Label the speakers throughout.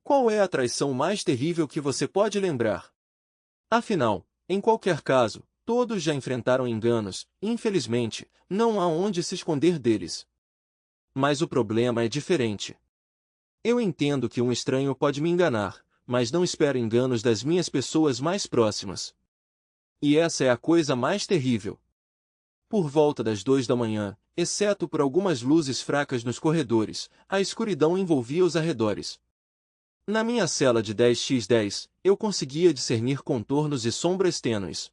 Speaker 1: Qual é a traição mais terrível que você pode lembrar? Afinal, em qualquer caso, todos já enfrentaram enganos, infelizmente, não há onde se esconder deles. Mas o problema é diferente. Eu entendo que um estranho pode me enganar, mas não espero enganos das minhas pessoas mais próximas. E essa é a coisa mais terrível. Por volta das 2 da manhã, exceto por algumas luzes fracas nos corredores, a escuridão envolvia os arredores. Na minha cela de 10x10, eu conseguia discernir contornos e sombras tênues.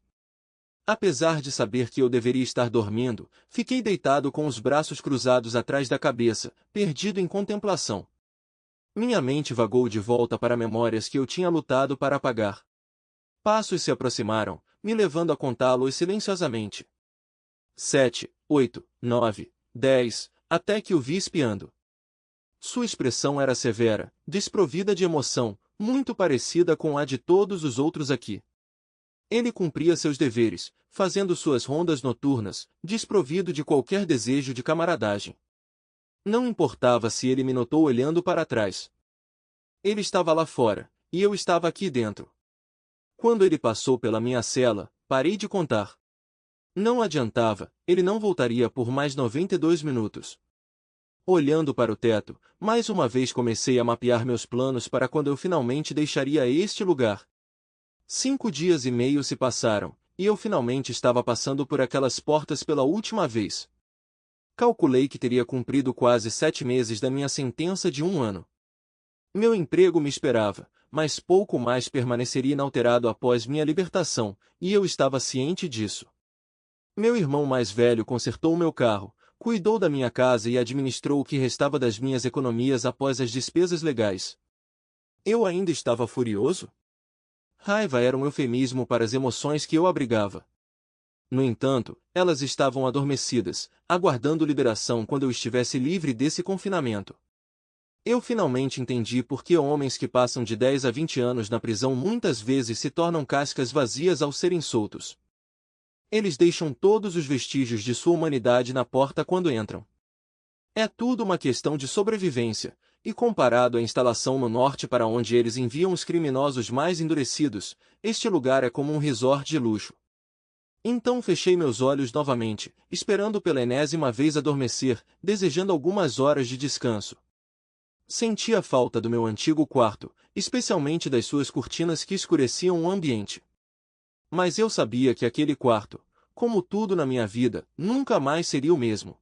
Speaker 1: Apesar de saber que eu deveria estar dormindo, fiquei deitado com os braços cruzados atrás da cabeça, perdido em contemplação. Minha mente vagou de volta para memórias que eu tinha lutado para apagar. Passos se aproximaram, me levando a contá-los silenciosamente. 7, 8, 9, 10, até que o vi espiando. Sua expressão era severa, desprovida de emoção, muito parecida com a de todos os outros aqui. Ele cumpria seus deveres, fazendo suas rondas noturnas, desprovido de qualquer desejo de camaradagem. Não importava se ele me notou olhando para trás. Ele estava lá fora, e eu estava aqui dentro. Quando ele passou pela minha cela, parei de contar. Não adiantava, ele não voltaria por mais 92 minutos. Olhando para o teto, mais uma vez comecei a mapear meus planos para quando eu finalmente deixaria este lugar. 5 dias e meio se passaram, e eu finalmente estava passando por aquelas portas pela última vez. Calculei que teria cumprido quase 7 meses da minha sentença de 1 ano. Meu emprego me esperava, mas pouco mais permaneceria inalterado após minha libertação, e eu estava ciente disso. Meu irmão mais velho consertou meu carro, cuidou da minha casa e administrou o que restava das minhas economias após as despesas legais. Eu ainda estava furioso? Raiva era um eufemismo para as emoções que eu abrigava. No entanto, elas estavam adormecidas, aguardando liberação quando eu estivesse livre desse confinamento. Eu finalmente entendi por que homens que passam de 10 a 20 anos na prisão muitas vezes se tornam cascas vazias ao serem soltos. Eles deixam todos os vestígios de sua humanidade na porta quando entram. É tudo uma questão de sobrevivência, e comparado à instalação no norte para onde eles enviam os criminosos mais endurecidos, este lugar é como um resort de luxo. Então fechei meus olhos novamente, esperando pela enésima vez adormecer, desejando algumas horas de descanso. Senti a falta do meu antigo quarto, especialmente das suas cortinas que escureciam o ambiente. Mas eu sabia que aquele quarto, como tudo na minha vida, nunca mais seria o mesmo.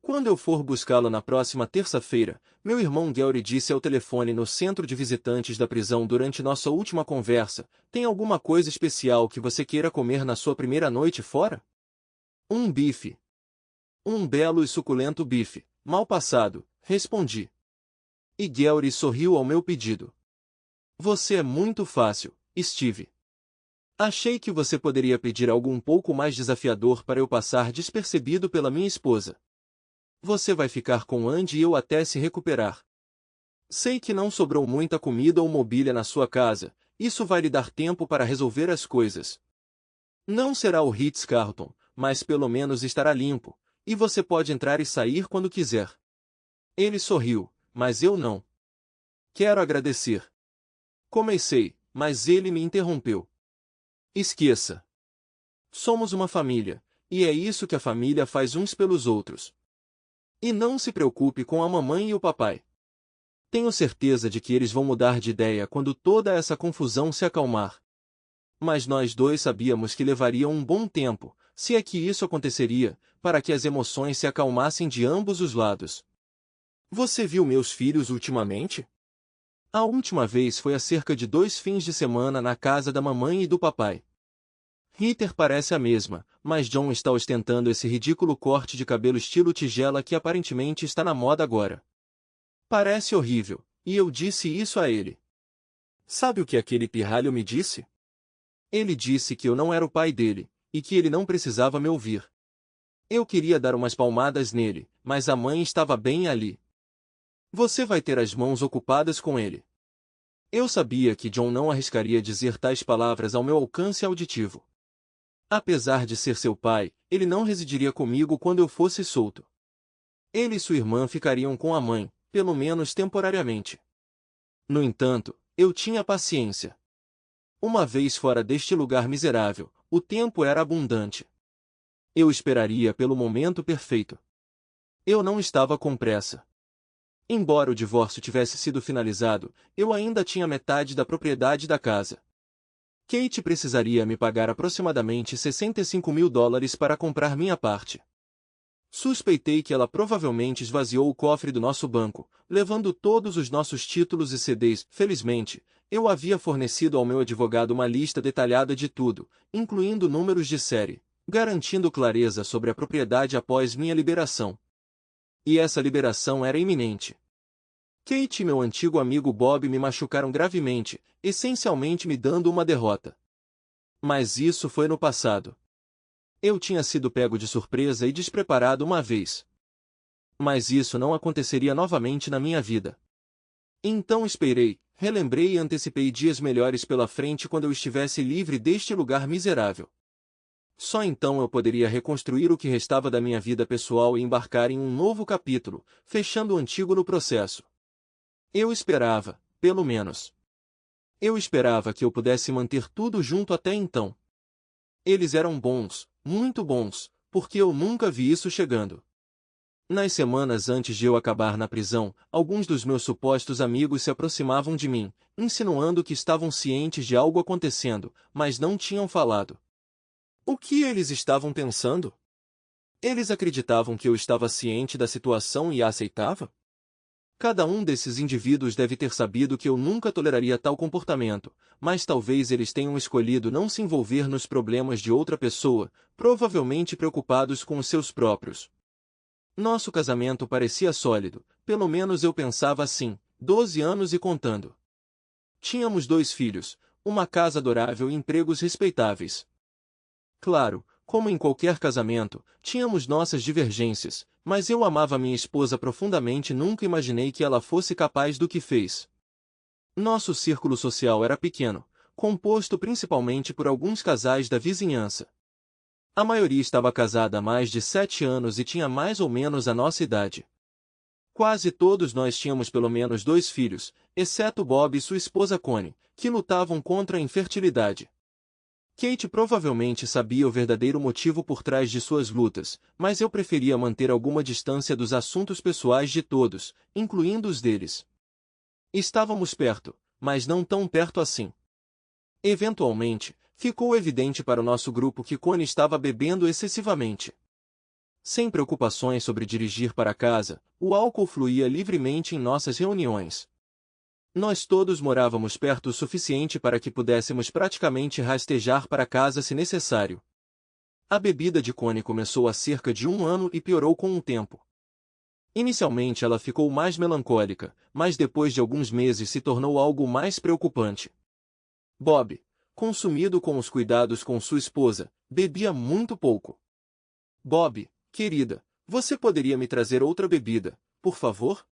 Speaker 1: Quando eu for buscá-lo na próxima terça-feira, meu irmão Gary disse ao telefone no centro de visitantes da prisão durante nossa última conversa: tem alguma coisa especial que você queira comer na sua primeira noite fora? Um bife. Um belo e suculento bife, mal passado, respondi. E Gary sorriu ao meu pedido. Você é muito fácil, Steve. Achei que você poderia pedir algo um pouco mais desafiador para eu passar despercebido pela minha esposa. Você vai ficar com Andy e eu até se recuperar. Sei que não sobrou muita comida ou mobília na sua casa, isso vai lhe dar tempo para resolver as coisas. Não será o Ritz-Carlton, mas pelo menos estará limpo, e você pode entrar e sair quando quiser. Ele sorriu, mas eu não. Quero agradecer. Comecei, mas ele me interrompeu. Esqueça. Somos uma família, e é isso que a família faz uns pelos outros. E não se preocupe com a mamãe e o papai. Tenho certeza de que eles vão mudar de ideia quando toda essa confusão se acalmar. Mas nós dois sabíamos que levaria um bom tempo, se é que isso aconteceria, para que as emoções se acalmassem de ambos os lados. Você viu meus filhos ultimamente? A última vez foi há cerca de 2 fins de semana na casa da mamãe e do papai. Ritter parece a mesma, mas John está ostentando esse ridículo corte de cabelo estilo tigela que aparentemente está na moda agora. Parece horrível, e eu disse isso a ele. Sabe o que aquele pirralho me disse? Ele disse que eu não era o pai dele, e que ele não precisava me ouvir. Eu queria dar umas palmadas nele, mas a mãe estava bem ali. Você vai ter as mãos ocupadas com ele. Eu sabia que John não arriscaria dizer tais palavras ao meu alcance auditivo. Apesar de ser seu pai, ele não residiria comigo quando eu fosse solto. Ele e sua irmã ficariam com a mãe, pelo menos temporariamente. No entanto, eu tinha paciência. Uma vez fora deste lugar miserável, o tempo era abundante. Eu esperaria pelo momento perfeito. Eu não estava com pressa. Embora o divórcio tivesse sido finalizado, eu ainda tinha metade da propriedade da casa. Kate precisaria me pagar aproximadamente $65.000 para comprar minha parte. Suspeitei que ela provavelmente esvaziou o cofre do nosso banco, levando todos os nossos títulos e CDs. Felizmente, eu havia fornecido ao meu advogado uma lista detalhada de tudo, incluindo números de série, garantindo clareza sobre a propriedade após minha liberação. E essa liberação era iminente. Kate e meu antigo amigo Bob me machucaram gravemente, essencialmente me dando uma derrota. Mas isso foi no passado. Eu tinha sido pego de surpresa e despreparado uma vez. Mas isso não aconteceria novamente na minha vida. Então esperei, relembrei e antecipei dias melhores pela frente quando eu estivesse livre deste lugar miserável. Só então eu poderia reconstruir o que restava da minha vida pessoal e embarcar em um novo capítulo, fechando o antigo no processo. Eu esperava, pelo menos. Eu esperava que eu pudesse manter tudo junto até então. Eles eram bons, muito bons, porque eu nunca vi isso chegando. Nas semanas antes de eu acabar na prisão, alguns dos meus supostos amigos se aproximavam de mim, insinuando que estavam cientes de algo acontecendo, mas não tinham falado. O que eles estavam pensando? Eles acreditavam que eu estava ciente da situação e a aceitava? Cada um desses indivíduos deve ter sabido que eu nunca toleraria tal comportamento, mas talvez eles tenham escolhido não se envolver nos problemas de outra pessoa, provavelmente preocupados com os seus próprios. Nosso casamento parecia sólido, pelo menos eu pensava assim, 12 anos e contando. Tínhamos 2 filhos, uma casa adorável e empregos respeitáveis. Claro, como em qualquer casamento, tínhamos nossas divergências, mas eu amava minha esposa profundamente e nunca imaginei que ela fosse capaz do que fez. Nosso círculo social era pequeno, composto principalmente por alguns casais da vizinhança. A maioria estava casada há mais de 7 anos e tinha mais ou menos a nossa idade. Quase todos nós tínhamos pelo menos 2 filhos, exceto Bob e sua esposa Connie, que lutavam contra a infertilidade. Kate provavelmente sabia o verdadeiro motivo por trás de suas lutas, mas eu preferia manter alguma distância dos assuntos pessoais de todos, incluindo os deles. Estávamos perto, mas não tão perto assim. Eventualmente, ficou evidente para o nosso grupo que Connie estava bebendo excessivamente. Sem preocupações sobre dirigir para casa, o álcool fluía livremente em nossas reuniões. Nós todos morávamos perto o suficiente para que pudéssemos praticamente rastejar para casa se necessário. A bebida de Connie começou há cerca de 1 ano e piorou com o tempo. Inicialmente ela ficou mais melancólica, mas depois de alguns meses se tornou algo mais preocupante. Bob, consumido com os cuidados com sua esposa, bebia muito pouco. Bob, querida, você poderia me trazer outra bebida, por favor?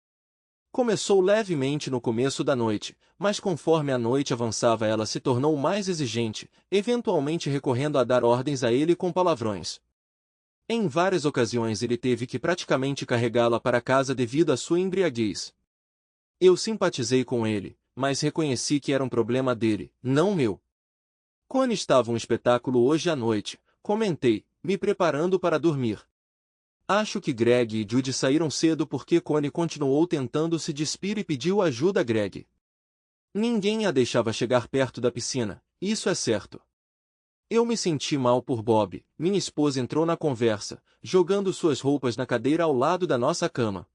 Speaker 1: Começou levemente no começo da noite, mas conforme a noite avançava ela se tornou mais exigente, eventualmente recorrendo a dar ordens a ele com palavrões. Em várias ocasiões ele teve que praticamente carregá-la para casa devido à sua embriaguez. Eu simpatizei com ele, mas reconheci que era um problema dele, não meu. Connie estava um espetáculo hoje à noite, comentei, me preparando para dormir. Acho que Greg e Judy saíram cedo porque Connie continuou tentando se despir e pediu ajuda a Greg. Ninguém a deixava chegar perto da piscina, isso é certo. Eu me senti mal por Bob. Minha esposa entrou na conversa, jogando suas roupas na cadeira ao lado da nossa cama.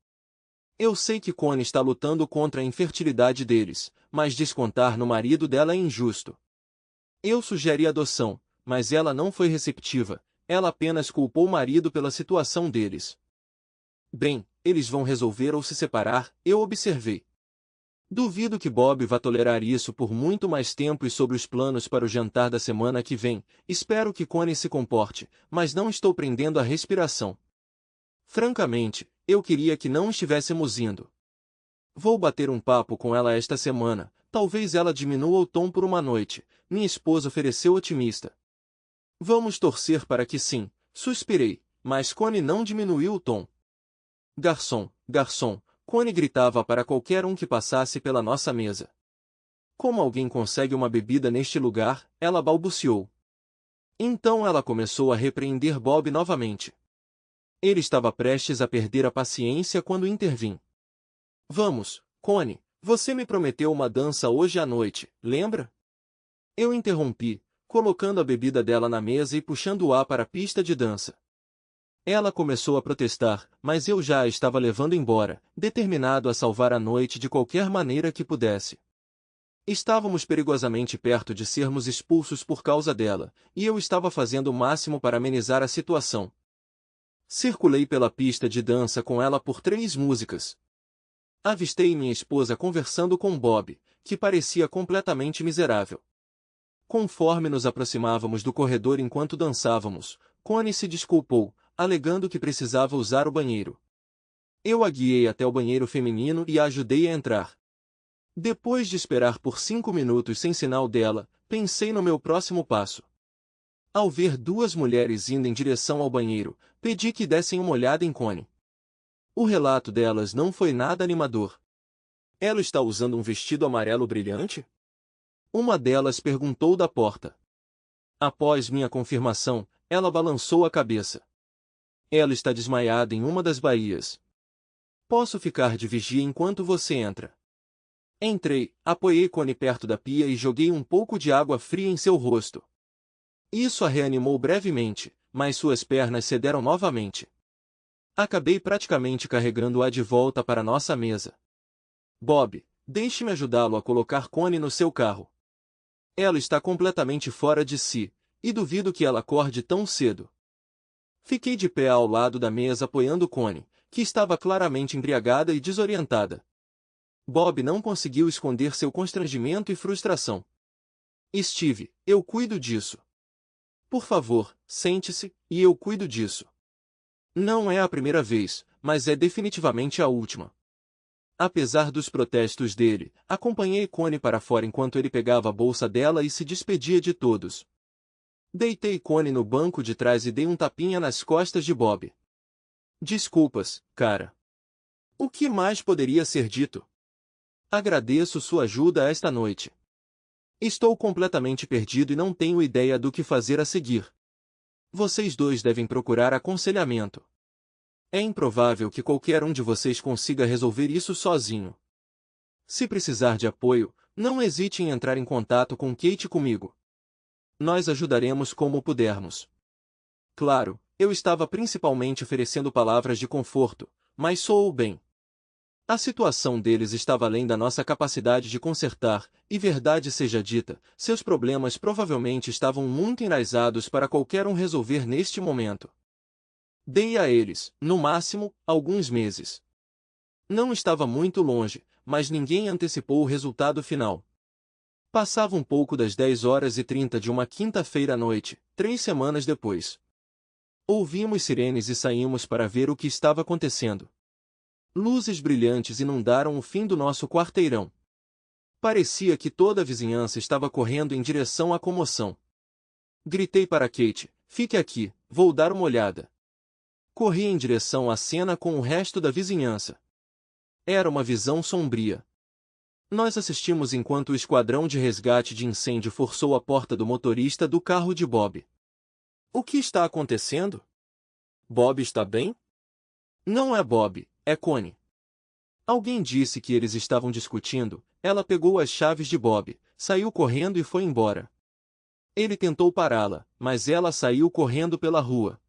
Speaker 1: Eu sei que Connie está lutando contra a infertilidade deles, mas descontar no marido dela é injusto. Eu sugeri adoção, mas ela não foi receptiva. Ela apenas culpou o marido pela situação deles. Bem, eles vão resolver ou se separar, eu observei. Duvido que Bob vá tolerar isso por muito mais tempo e sobre os planos para o jantar da semana que vem, espero que Connie se comporte, mas não estou prendendo a respiração. Francamente, eu queria que não estivéssemos indo. Vou bater um papo com ela esta semana, talvez ela diminua o tom por uma noite, minha esposa ofereceu otimista. Vamos torcer para que sim, suspirei, mas Connie não diminuiu o tom. Garçom, Connie gritava para qualquer um que passasse pela nossa mesa. Como alguém consegue uma bebida neste lugar? Ela balbuciou. Então ela começou a repreender Bob novamente. Ele estava prestes a perder a paciência quando intervim. Vamos, Connie, você me prometeu uma dança hoje à noite, lembra? Eu interrompi, colocando a bebida dela na mesa e puxando-a para a pista de dança. Ela começou a protestar, mas eu já a estava levando embora, determinado a salvar a noite de qualquer maneira que pudesse. Estávamos perigosamente perto de sermos expulsos por causa dela, e eu estava fazendo o máximo para amenizar a situação. Circulei pela pista de dança com ela por 3 músicas. Avistei minha esposa conversando com Bob, que parecia completamente miserável. Conforme nos aproximávamos do corredor enquanto dançávamos, Connie se desculpou, alegando que precisava usar o banheiro. Eu a guiei até o banheiro feminino e a ajudei a entrar. Depois de esperar por 5 minutos sem sinal dela, pensei no meu próximo passo. Ao ver 2 mulheres indo em direção ao banheiro, pedi que dessem uma olhada em Connie. O relato delas não foi nada animador. Ela está usando um vestido amarelo brilhante? Uma delas perguntou da porta. Após minha confirmação, ela balançou a cabeça. Ela está desmaiada em uma das baías. Posso ficar de vigia enquanto você entra. Entrei, apoiei Connie perto da pia e joguei um pouco de água fria em seu rosto. Isso a reanimou brevemente, mas suas pernas cederam novamente. Acabei praticamente carregando-a de volta para nossa mesa. Bob, deixe-me ajudá-lo a colocar Connie no seu carro. Ela está completamente fora de si, e duvido que ela acorde tão cedo. Fiquei de pé ao lado da mesa apoiando Connie, que estava claramente embriagada e desorientada. Bob não conseguiu esconder seu constrangimento e frustração. Steve, eu cuido disso. Por favor, sente-se, e eu cuido disso. Não é a primeira vez, mas é definitivamente a última. Apesar dos protestos dele, acompanhei Connie para fora enquanto ele pegava a bolsa dela e se despedia de todos. Deitei Connie no banco de trás e dei um tapinha nas costas de Bob. Desculpas, cara. O que mais poderia ser dito? Agradeço sua ajuda esta noite. Estou completamente perdido e não tenho ideia do que fazer a seguir. Vocês 2 devem procurar aconselhamento. É improvável que qualquer um de vocês consiga resolver isso sozinho. Se precisar de apoio, não hesite em entrar em contato com Kate e comigo. Nós ajudaremos como pudermos. Claro, eu estava principalmente oferecendo palavras de conforto, mas soou bem. A situação deles estava além da nossa capacidade de consertar, e verdade seja dita, seus problemas provavelmente estavam muito enraizados para qualquer um resolver neste momento. Dei a eles, no máximo, alguns meses. Não estava muito longe, mas ninguém antecipou o resultado final. Passava um pouco das 10h30 de uma quinta-feira à noite, 3 semanas depois. Ouvimos sirenes e saímos para ver o que estava acontecendo. Luzes brilhantes inundaram o fim do nosso quarteirão. Parecia que toda a vizinhança estava correndo em direção à comoção. Gritei para Kate, fique aqui, vou dar uma olhada. Corri em direção à cena com o resto da vizinhança. Era uma visão sombria. Nós assistimos enquanto o esquadrão de resgate de incêndio forçou a porta do motorista do carro de Bob. O que está acontecendo? Bob está bem? Não é Bob, é Connie. Alguém disse que eles estavam discutindo, ela pegou as chaves de Bob, saiu correndo e foi embora. Ele tentou pará-la, mas ela saiu correndo pela rua.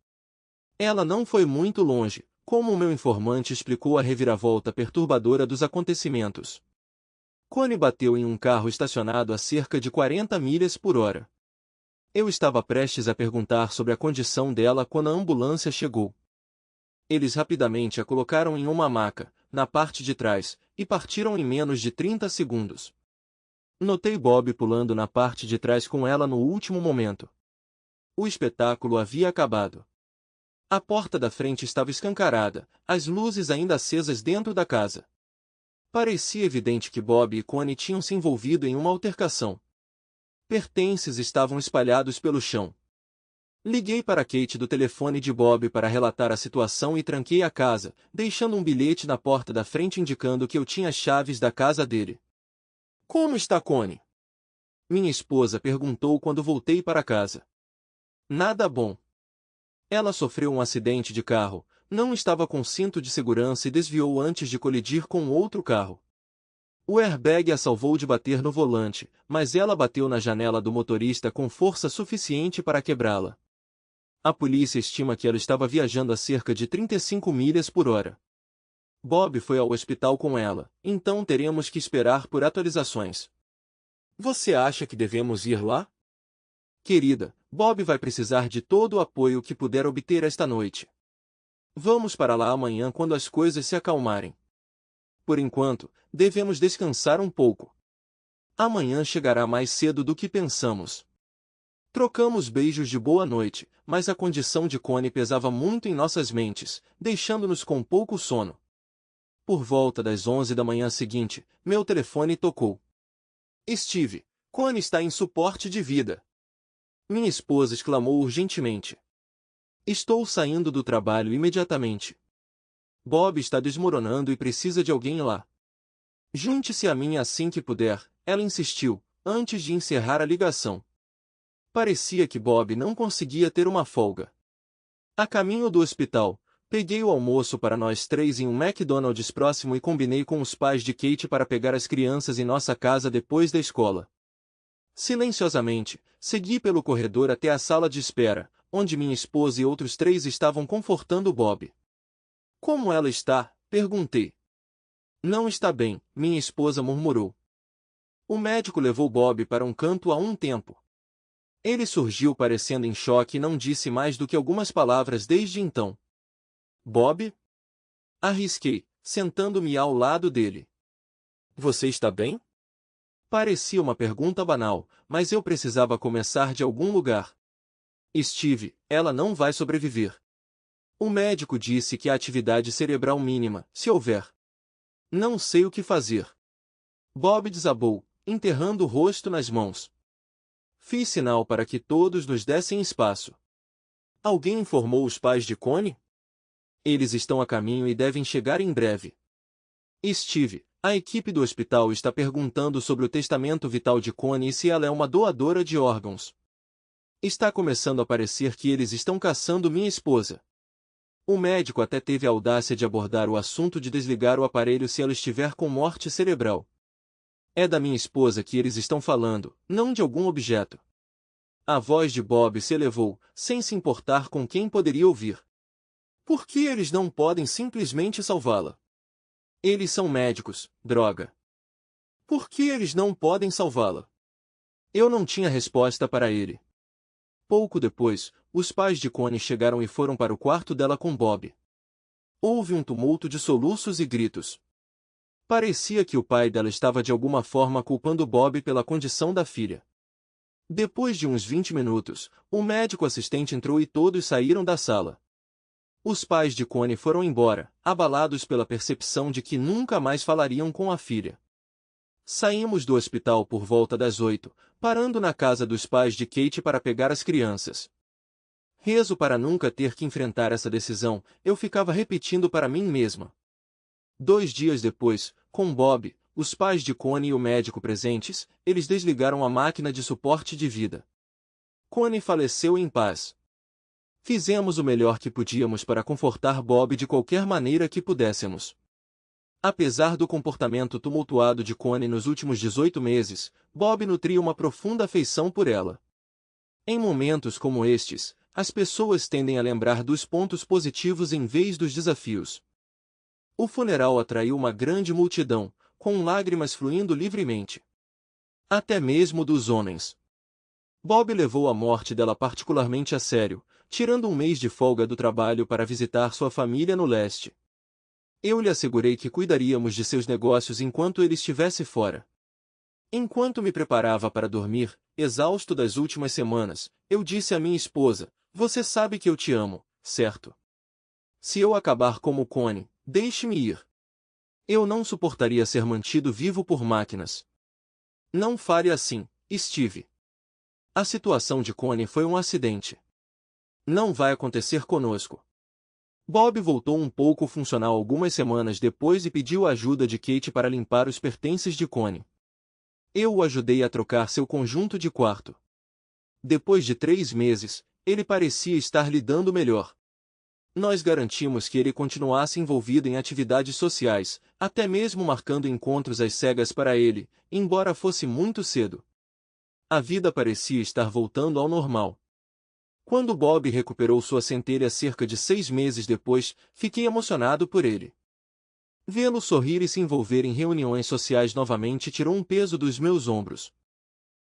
Speaker 1: Ela não foi muito longe, como o meu informante explicou a reviravolta perturbadora dos acontecimentos. Connie bateu em um carro estacionado a cerca de 40 milhas por hora. Eu estava prestes a perguntar sobre a condição dela quando a ambulância chegou. Eles rapidamente a colocaram em uma maca, na parte de trás, e partiram em menos de 30 segundos. Notei Bob pulando na parte de trás com ela no último momento. O espetáculo havia acabado. A porta da frente estava escancarada, as luzes ainda acesas dentro da casa. Parecia evidente que Bob e Connie tinham se envolvido em uma altercação. Pertences estavam espalhados pelo chão. Liguei para Kate do telefone de Bob para relatar a situação e tranquei a casa, deixando um bilhete na porta da frente indicando que eu tinha as chaves da casa dele. Como está Connie? Minha esposa perguntou quando voltei para casa. Nada bom. Ela sofreu um acidente de carro, não estava com cinto de segurança e desviou antes de colidir com outro carro. O airbag a salvou de bater no volante, mas ela bateu na janela do motorista com força suficiente para quebrá-la. A polícia estima que ela estava viajando a cerca de 35 milhas por hora. Bob foi ao hospital com ela, então teremos que esperar por atualizações. Você acha que devemos ir lá? Querida, Bob vai precisar de todo o apoio que puder obter esta noite. Vamos para lá amanhã quando as coisas se acalmarem. Por enquanto, devemos descansar um pouco. Amanhã chegará mais cedo do que pensamos. Trocamos beijos de boa noite, mas a condição de Connie pesava muito em nossas mentes, deixando-nos com pouco sono. Por volta das 11 da manhã seguinte, meu telefone tocou. Steve, Connie está em suporte de vida. Minha esposa exclamou urgentemente. Estou saindo do trabalho imediatamente. Bob está desmoronando e precisa de alguém lá. Junte-se a mim assim que puder, ela insistiu, antes de encerrar a ligação. Parecia que Bob não conseguia ter uma folga. A caminho do hospital, peguei o almoço para nós três em um McDonald's próximo e combinei com os pais de Kate para pegar as crianças em nossa casa depois da escola. Silenciosamente, segui pelo corredor até a sala de espera, onde minha esposa e outros três estavam confortando Bob. Como ela está? Perguntei. Não está bem, minha esposa murmurou. O médico levou Bob para um canto há um tempo. Ele surgiu parecendo em choque e não disse mais do que algumas palavras desde então. Bob? Arrisquei, sentando-me ao lado dele. Você está bem? Parecia uma pergunta banal, mas eu precisava começar de algum lugar. Steve, ela não vai sobreviver. O médico disse que há atividade cerebral mínima, se houver. Não sei o que fazer. Bob desabou, enterrando o rosto nas mãos. Fiz sinal para que todos nos dessem espaço. Alguém informou os pais de Connie? Eles estão a caminho e devem chegar em breve. Steve, a equipe do hospital está perguntando sobre o testamento vital de Connie e se ela é uma doadora de órgãos. Está começando a parecer que eles estão caçando minha esposa. O médico até teve a audácia de abordar o assunto de desligar o aparelho se ela estiver com morte cerebral. É da minha esposa que eles estão falando, não de algum objeto. A voz de Bob se elevou, sem se importar com quem poderia ouvir. Por que eles não podem simplesmente salvá-la? Eles são médicos, droga. Por que eles não podem salvá-la? Eu não tinha resposta para ele. Pouco depois, os pais de Connie chegaram e foram para o quarto dela com Bob. Houve um tumulto de soluços e gritos. Parecia que o pai dela estava de alguma forma culpando Bob pela condição da filha. Depois de uns 20 minutos, o médico assistente entrou e todos saíram da sala. Os pais de Connie foram embora, abalados pela percepção de que nunca mais falariam com a filha. Saímos do hospital por volta das 8, parando na casa dos pais de Kate para pegar as crianças. Rezo para nunca ter que enfrentar essa decisão, eu ficava repetindo para mim mesma. 2 dias depois, com Bob, os pais de Connie e o médico presentes, eles desligaram a máquina de suporte de vida. Connie faleceu em paz. Fizemos o melhor que podíamos para confortar Bob de qualquer maneira que pudéssemos. Apesar do comportamento tumultuado de Connie nos últimos 18 meses, Bob nutria uma profunda afeição por ela. Em momentos como estes, as pessoas tendem a lembrar dos pontos positivos em vez dos desafios. O funeral atraiu uma grande multidão, com lágrimas fluindo livremente. Até mesmo dos homens. Bob levou a morte dela particularmente a sério, tirando um mês de folga do trabalho para visitar sua família no leste. Eu lhe assegurei que cuidaríamos de seus negócios enquanto ele estivesse fora. Enquanto me preparava para dormir, exausto das últimas semanas, eu disse à minha esposa, você sabe que eu te amo, certo? Se eu acabar como Connie, deixe-me ir. Eu não suportaria ser mantido vivo por máquinas. Não fale assim, Steve. A situação de Connie foi um acidente. Não vai acontecer conosco. Bob voltou um pouco funcional algumas semanas depois e pediu a ajuda de Kate para limpar os pertences de Connie. Eu o ajudei a trocar seu conjunto de quarto. Depois de 3 meses, ele parecia estar lidando melhor. Nós garantimos que ele continuasse envolvido em atividades sociais, até mesmo marcando encontros às cegas para ele, embora fosse muito cedo. A vida parecia estar voltando ao normal. Quando Bob recuperou sua centelha cerca de 6 meses depois, fiquei emocionado por ele. Vê-lo sorrir e se envolver em reuniões sociais novamente tirou um peso dos meus ombros.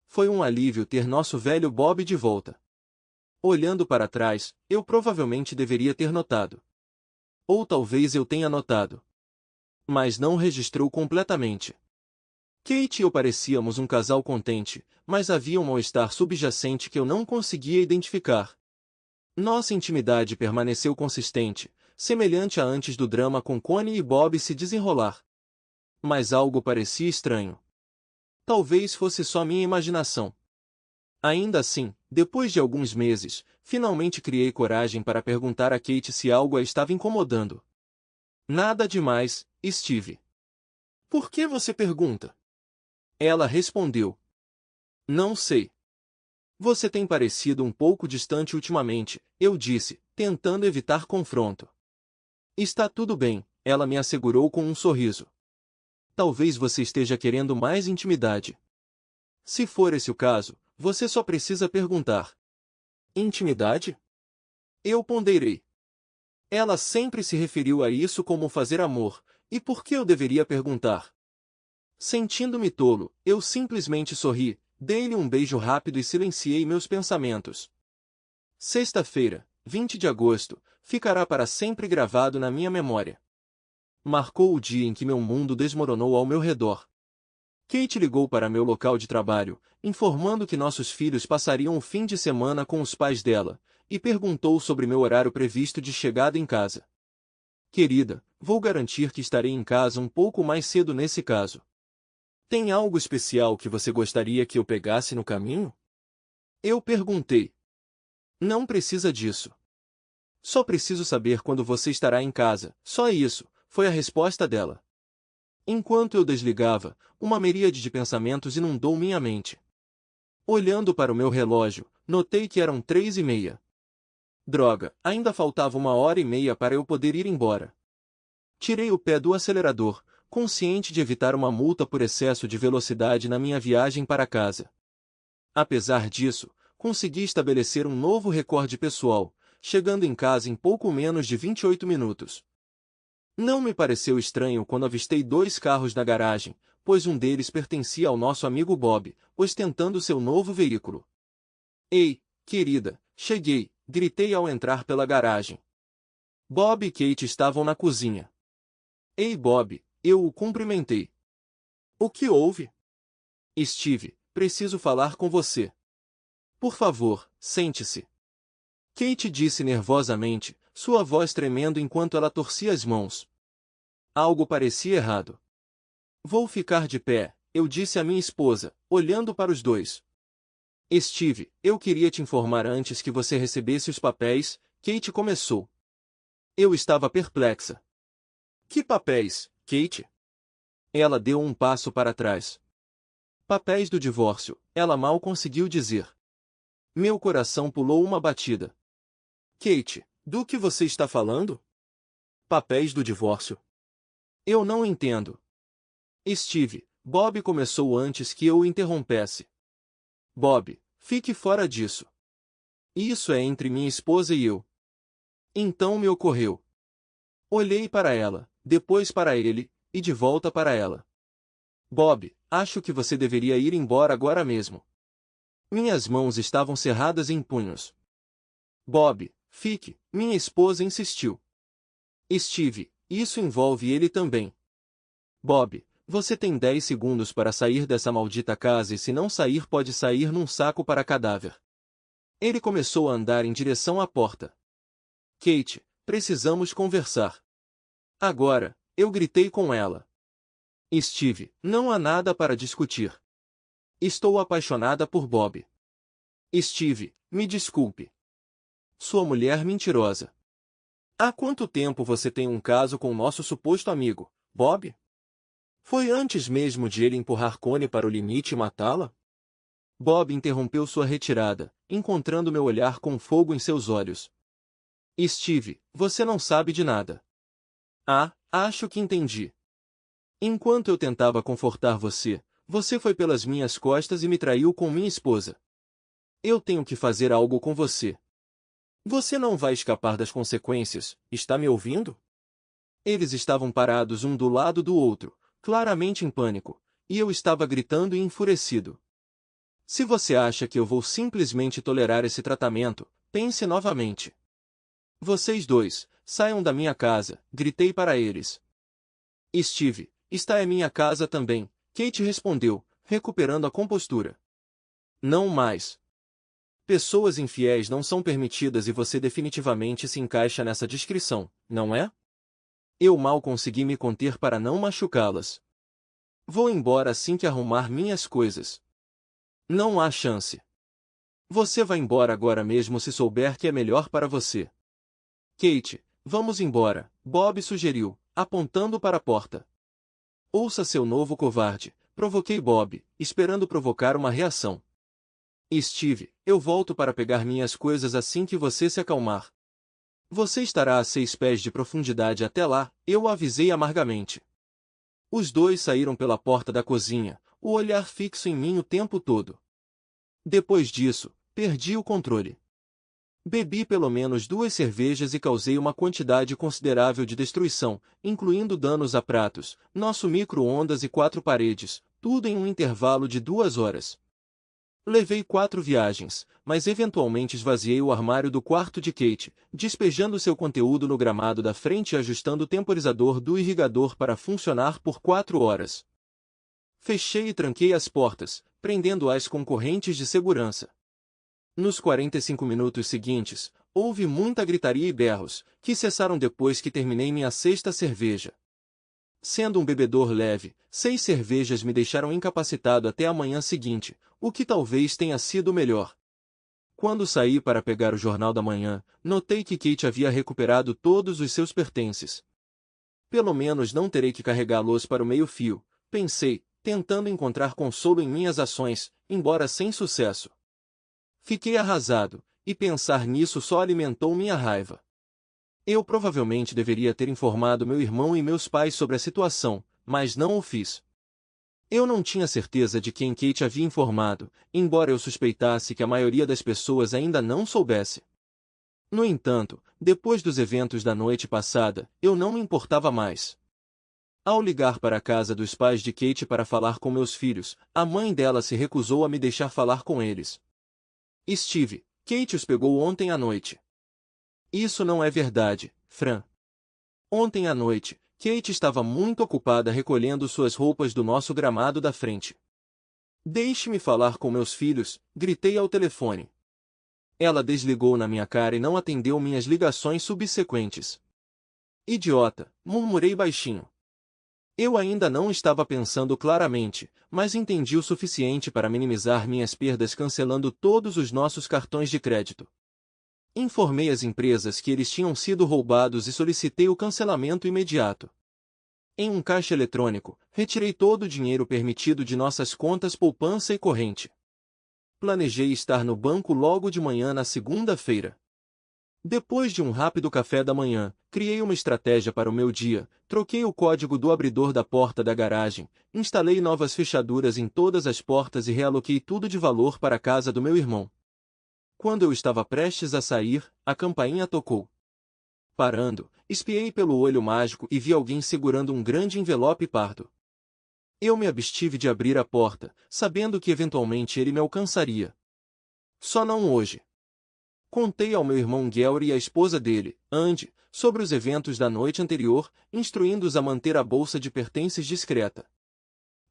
Speaker 1: Foi um alívio ter nosso velho Bob de volta. Olhando para trás, eu provavelmente deveria ter notado. Ou talvez eu tenha notado. Mas não registrou completamente. Kate e eu parecíamos um casal contente, mas havia um mal-estar subjacente que eu não conseguia identificar. Nossa intimidade permaneceu consistente, semelhante a antes do drama com Connie e Bob se desenrolar. Mas algo parecia estranho. Talvez fosse só minha imaginação. Ainda assim, depois de alguns meses, finalmente criei coragem para perguntar a Kate se algo a estava incomodando. Nada demais, Steve. Por que você pergunta? Ela respondeu. Não sei. Você tem parecido um pouco distante ultimamente, eu disse, tentando evitar confronto. Está tudo bem, ela me assegurou com um sorriso. Talvez você esteja querendo mais intimidade. Se for esse o caso, você só precisa perguntar. Intimidade? Eu ponderei. Ela sempre se referiu a isso como fazer amor, e por que eu deveria perguntar? Sentindo-me tolo, eu simplesmente sorri, dei-lhe um beijo rápido e silenciei meus pensamentos. Sexta-feira, 20 de agosto, ficará para sempre gravado na minha memória. Marcou o dia em que meu mundo desmoronou ao meu redor. Kate ligou para meu local de trabalho, informando que nossos filhos passariam o fim de semana com os pais dela, e perguntou sobre meu horário previsto de chegada em casa. Querida, vou garantir que estarei em casa um pouco mais cedo nesse caso. Tem algo especial que você gostaria que eu pegasse no caminho? Eu perguntei. Não precisa disso. Só preciso saber quando você estará em casa, só isso, foi a resposta dela. Enquanto eu desligava, uma miríade de pensamentos inundou minha mente. Olhando para o meu relógio, notei que eram 3h30. Droga, ainda faltava 1h30 para eu poder ir embora. Tirei o pé do acelerador, consciente de evitar uma multa por excesso de velocidade na minha viagem para casa. Apesar disso, consegui estabelecer um novo recorde pessoal, chegando em casa em pouco menos de 28 minutos. Não me pareceu estranho quando avistei 2 carros na garagem, pois um deles pertencia ao nosso amigo Bob, ostentando seu novo veículo. Ei, querida, cheguei, gritei ao entrar pela garagem. Bob e Kate estavam na cozinha. Ei Bob, eu o cumprimentei. O que houve? Steve, preciso falar com você. Por favor, sente-se. Kate disse nervosamente, sua voz tremendo enquanto ela torcia as mãos. Algo parecia errado. Vou ficar de pé, eu disse à minha esposa, olhando para os dois. Steve, eu queria te informar antes que você recebesse os papéis, Kate começou. Eu estava perplexa. Que papéis, Kate? Ela deu um passo para trás. Papéis do divórcio, ela mal conseguiu dizer. Meu coração pulou uma batida. Kate, do que você está falando? Papéis do divórcio? Eu não entendo. Steve, Bob começou antes que eu o interrompesse. Bob, fique fora disso. Isso é entre minha esposa e eu. Então me ocorreu. Olhei para ela, depois para ele, e de volta para ela. Bob, acho que você deveria ir embora agora mesmo. Minhas mãos estavam cerradas em punhos. Bob, fique, minha esposa insistiu. Steve, isso envolve ele também. Bob, você tem 10 segundos para sair dessa maldita casa e se não sair pode sair num saco para cadáver. Ele começou a andar em direção à porta. Kate, precisamos conversar. Agora, eu gritei com ela. Steve, não há nada para discutir. Estou apaixonada por Bob. Steve, me desculpe. Sua mulher mentirosa. Há quanto tempo você tem um caso com o nosso suposto amigo, Bob? Foi antes mesmo de ele empurrar Connie para o limite e matá-la? Bob interrompeu sua retirada, encontrando meu olhar com fogo em seus olhos. Steve, você não sabe de nada. Ah, acho que entendi. Enquanto eu tentava confortar você, você foi pelas minhas costas e me traiu com minha esposa. Eu tenho que fazer algo com você. Você não vai escapar das consequências, está me ouvindo? Eles estavam parados um do lado do outro, claramente em pânico, e eu estava gritando e enfurecido. Se você acha que eu vou simplesmente tolerar esse tratamento, pense novamente. Vocês dois, saiam da minha casa, gritei para eles. Steve, esta é minha casa também, Kate respondeu, recuperando a compostura. Não mais. Pessoas infiéis não são permitidas e você definitivamente se encaixa nessa descrição, não é? Eu mal consegui me conter para não machucá-las. Vou embora assim que arrumar minhas coisas. Não há chance. Você vai embora agora mesmo se souber que é melhor para você. Kate, vamos embora, Bob sugeriu, apontando para a porta. Ouça seu novo covarde, provoquei Bob, esperando provocar uma reação. Steve, eu volto para pegar minhas coisas assim que você se acalmar. Você estará a 6 pés de profundidade até lá, eu o avisei amargamente. Os dois saíram pela porta da cozinha, o olhar fixo em mim o tempo todo. Depois disso, perdi o controle. Bebi pelo menos 2 cervejas e causei uma quantidade considerável de destruição, incluindo danos a pratos, nosso micro-ondas e 4 paredes, tudo em um intervalo de 2 horas. Levei 4 viagens, mas eventualmente esvaziei o armário do quarto de Kate, despejando seu conteúdo no gramado da frente e ajustando o temporizador do irrigador para funcionar por 4 horas. Fechei e tranquei as portas, prendendo-as com correntes de segurança. Nos 45 minutos seguintes, houve muita gritaria e berros, que cessaram depois que terminei minha 6ª cerveja. Sendo um bebedor leve, 6 cervejas me deixaram incapacitado até a manhã seguinte, o que talvez tenha sido melhor. Quando saí para pegar o jornal da manhã, notei que Kate havia recuperado todos os seus pertences. Pelo menos não terei que carregá-los para o meio-fio, pensei, tentando encontrar consolo em minhas ações, embora sem sucesso. Fiquei arrasado, e pensar nisso só alimentou minha raiva. Eu provavelmente deveria ter informado meu irmão e meus pais sobre a situação, mas não o fiz. Eu não tinha certeza de quem Kate havia informado, embora eu suspeitasse que a maioria das pessoas ainda não soubesse. No entanto, depois dos eventos da noite passada, eu não me importava mais. Ao ligar para a casa dos pais de Kate para falar com meus filhos, a mãe dela se recusou a me deixar falar com eles. Steve, Kate os pegou ontem à noite. Isso não é verdade, Fran. Ontem à noite, Kate estava muito ocupada recolhendo suas roupas do nosso gramado da frente. Deixe-me falar com meus filhos, gritei ao telefone. Ela desligou na minha cara e não atendeu minhas ligações subsequentes. Idiota, murmurei baixinho. Eu ainda não estava pensando claramente, mas entendi o suficiente para minimizar minhas perdas cancelando todos os nossos cartões de crédito. Informei as empresas que eles tinham sido roubados e solicitei o cancelamento imediato. Em um caixa eletrônico, retirei todo o dinheiro permitido de nossas contas poupança e corrente. Planejei estar no banco logo de manhã na segunda-feira. Depois de um rápido café da manhã, criei uma estratégia para o meu dia, troquei o código do abridor da porta da garagem, instalei novas fechaduras em todas as portas e realoquei tudo de valor para a casa do meu irmão. Quando eu estava prestes a sair, a campainha tocou. Parando, espiei pelo olho mágico e vi alguém segurando um grande envelope pardo. Eu me abstive de abrir a porta, sabendo que eventualmente ele me alcançaria. Só não hoje. Contei ao meu irmão Gary e à esposa dele, Andy, sobre os eventos da noite anterior, instruindo-os a manter a bolsa de pertences discreta.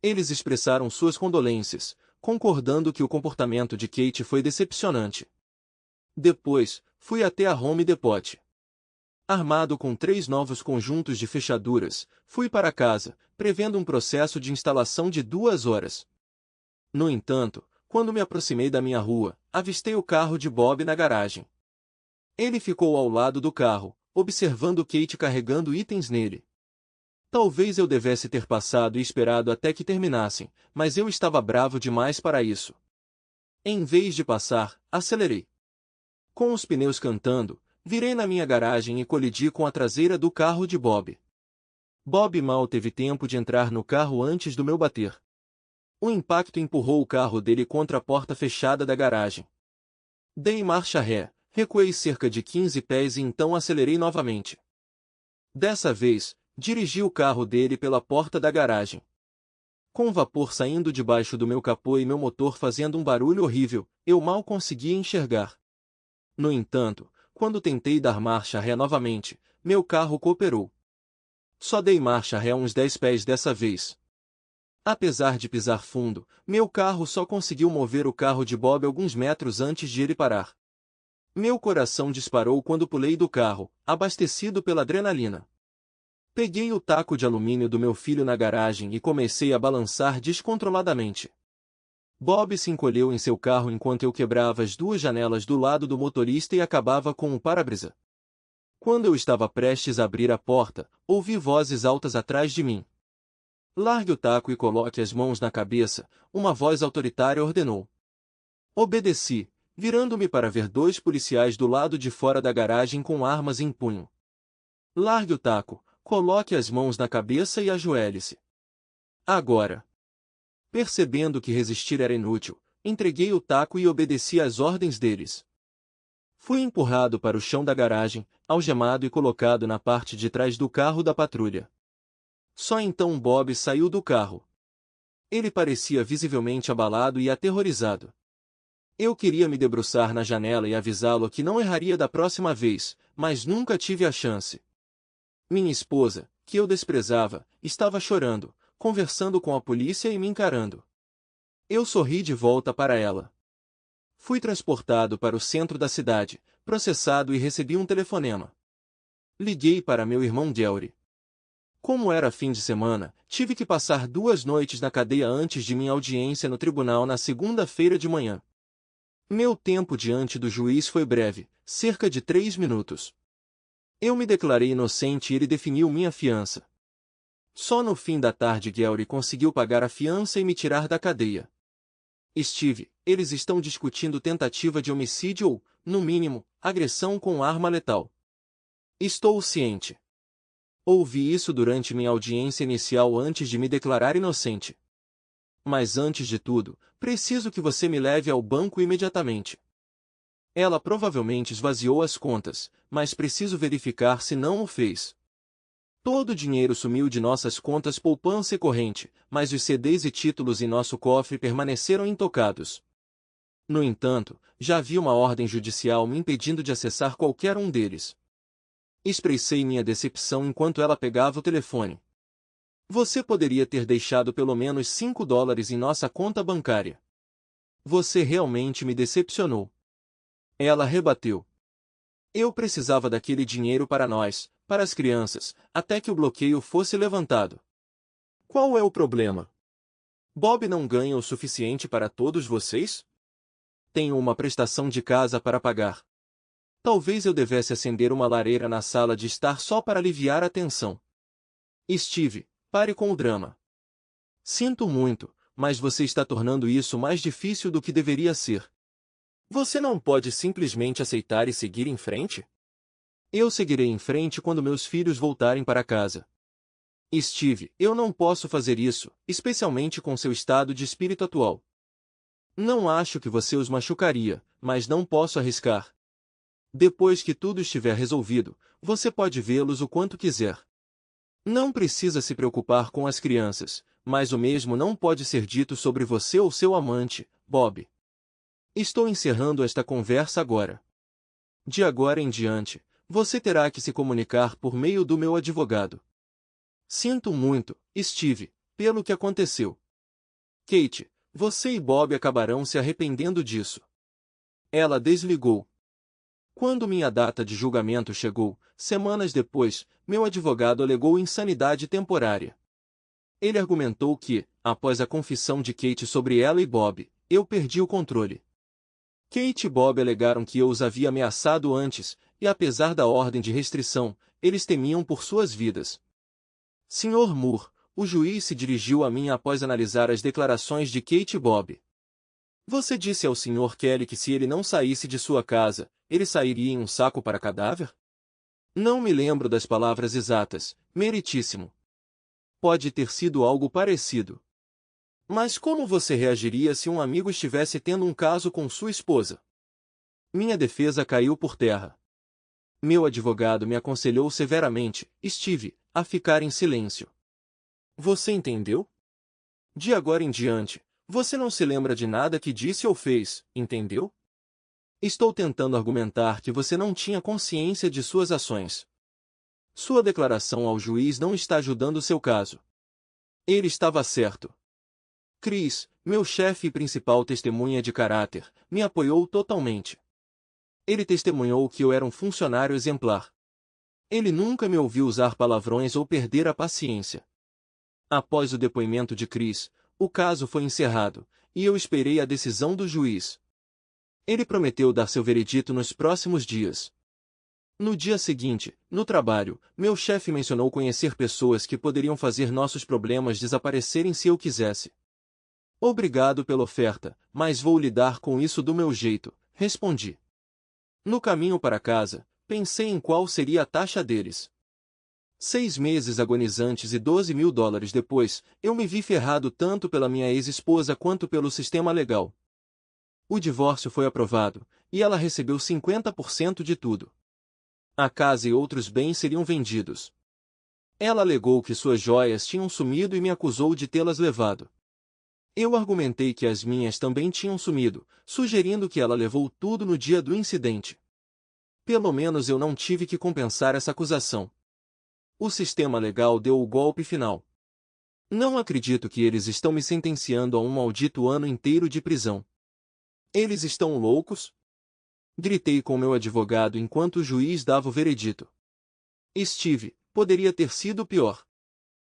Speaker 1: Eles expressaram suas condolências, concordando que o comportamento de Kate foi decepcionante. Depois, fui até a Home Depot. Armado com 3 novos conjuntos de fechaduras, fui para casa, prevendo um processo de instalação de 2 horas. No entanto, quando me aproximei da minha rua, avistei o carro de Bob na garagem. Ele ficou ao lado do carro, observando Kate carregando itens nele. Talvez eu devesse ter passado e esperado até que terminassem, mas eu estava bravo demais para isso. Em vez de passar, acelerei. Com os pneus cantando, virei na minha garagem e colidi com a traseira do carro de Bob. Bob mal teve tempo de entrar no carro antes do meu bater. O impacto empurrou o carro dele contra a porta fechada da garagem. Dei marcha ré, recuei cerca de 15 pés e então acelerei novamente. Dessa vez, dirigi o carro dele pela porta da garagem. Com vapor saindo debaixo do meu capô e meu motor fazendo um barulho horrível, eu mal conseguia enxergar. No entanto, quando tentei dar marcha ré novamente, meu carro cooperou. Só dei marcha ré uns 10 pés dessa vez. Apesar de pisar fundo, meu carro só conseguiu mover o carro de Bob alguns metros antes de ele parar. Meu coração disparou quando pulei do carro, abastecido pela adrenalina. Peguei o taco de alumínio do meu filho na garagem e comecei a balançar descontroladamente. Bob se encolheu em seu carro enquanto eu quebrava as duas janelas do lado do motorista e acabava com o para-brisa. Quando eu estava prestes a abrir a porta, ouvi vozes altas atrás de mim. Largue o taco e coloque as mãos na cabeça, uma voz autoritária ordenou. Obedeci, virando-me para ver dois policiais do lado de fora da garagem com armas em punho. Largue o taco, coloque as mãos na cabeça e ajoelhe-se. Agora. Percebendo que resistir era inútil, entreguei o taco e obedeci às ordens deles. Fui empurrado para o chão da garagem, algemado e colocado na parte de trás do carro da patrulha. Só então Bob saiu do carro. Ele parecia visivelmente abalado e aterrorizado. Eu queria me debruçar na janela e avisá-lo que não erraria da próxima vez, mas nunca tive a chance. Minha esposa, que eu desprezava, estava chorando, conversando com a polícia e me encarando. Eu sorri de volta para ela. Fui transportado para o centro da cidade, processado e recebi um telefonema. Liguei para meu irmão Gary. Como era fim de semana, tive que passar 2 noites na cadeia antes de minha audiência no tribunal na segunda-feira de manhã. Meu tempo diante do juiz foi breve, cerca de 3 minutos. Eu me declarei inocente e ele definiu minha fiança. Só no fim da tarde Gary conseguiu pagar a fiança e me tirar da cadeia. Steve, eles estão discutindo tentativa de homicídio ou, no mínimo, agressão com arma letal. Estou ciente. Ouvi isso durante minha audiência inicial antes de me declarar inocente. Mas antes de tudo, preciso que você me leve ao banco imediatamente. Ela provavelmente esvaziou as contas, mas preciso verificar se não o fez. Todo o dinheiro sumiu de nossas contas poupança e corrente, mas os CDs e títulos em nosso cofre permaneceram intocados. No entanto, já havia uma ordem judicial me impedindo de acessar qualquer um deles. Expressei minha decepção enquanto ela pegava o telefone. Você poderia ter deixado pelo menos $5 em nossa conta bancária. Você realmente me decepcionou. Ela rebateu. Eu precisava daquele dinheiro para nós, para as crianças, até que o bloqueio fosse levantado. Qual é o problema? Bob não ganha o suficiente para todos vocês? Tenho uma prestação de casa para pagar. Talvez eu devesse acender uma lareira na sala de estar só para aliviar a tensão. Steve, pare com o drama. Sinto muito, mas você está tornando isso mais difícil do que deveria ser. Você não pode simplesmente aceitar e seguir em frente? Eu seguirei em frente quando meus filhos voltarem para casa. Steve, eu não posso fazer isso, especialmente com seu estado de espírito atual. Não acho que você os machucaria, mas não posso arriscar. Depois que tudo estiver resolvido, você pode vê-los o quanto quiser. Não precisa se preocupar com as crianças, mas o mesmo não pode ser dito sobre você ou seu amante, Bob. Estou encerrando esta conversa agora. De agora em diante, você terá que se comunicar por meio do meu advogado. Sinto muito, Steve, pelo que aconteceu. Kate, você e Bob acabarão se arrependendo disso. Ela desligou. Quando minha data de julgamento chegou, semanas depois, meu advogado alegou insanidade temporária. Ele argumentou que, após a confissão de Kate sobre ela e Bob, eu perdi o controle. Kate e Bob alegaram que eu os havia ameaçado antes, e apesar da ordem de restrição, eles temiam por suas vidas. Sr. Moore, o juiz se dirigiu a mim após analisar as declarações de Kate e Bob. Você disse ao Sr. Kelly que se ele não saísse de sua casa, ele sairia em um saco para cadáver? Não me lembro das palavras exatas, meritíssimo. Pode ter sido algo parecido. Mas como você reagiria se um amigo estivesse tendo um caso com sua esposa? Minha defesa caiu por terra. Meu advogado me aconselhou severamente, Steve, a ficar em silêncio. Você entendeu? De agora em diante, você não se lembra de nada que disse ou fez, entendeu? Estou tentando argumentar que você não tinha consciência de suas ações. Sua declaração ao juiz não está ajudando seu caso. Ele estava certo. Chris, meu chefe e principal testemunha de caráter, me apoiou totalmente. Ele testemunhou que eu era um funcionário exemplar. Ele nunca me ouviu usar palavrões ou perder a paciência. Após o depoimento de Chris, o caso foi encerrado, e eu esperei a decisão do juiz. Ele prometeu dar seu veredito nos próximos dias. No dia seguinte, no trabalho, meu chefe mencionou conhecer pessoas que poderiam fazer nossos problemas desaparecerem se eu quisesse. Obrigado pela oferta, mas vou lidar com isso do meu jeito, respondi. No caminho para casa, pensei em qual seria a taxa deles. 6 meses agonizantes e $12.000 depois, eu me vi ferrado tanto pela minha ex-esposa quanto pelo sistema legal. O divórcio foi aprovado, e ela recebeu 50% de tudo. A casa e outros bens seriam vendidos. Ela alegou que suas joias tinham sumido e me acusou de tê-las levado. Eu argumentei que as minhas também tinham sumido, sugerindo que ela levou tudo no dia do incidente. Pelo menos eu não tive que compensar essa acusação. O sistema legal deu o golpe final. Não acredito que eles estão me sentenciando a um maldito ano inteiro de prisão. Eles estão loucos? Gritei com meu advogado enquanto o juiz dava o veredito. Steve, poderia ter sido pior.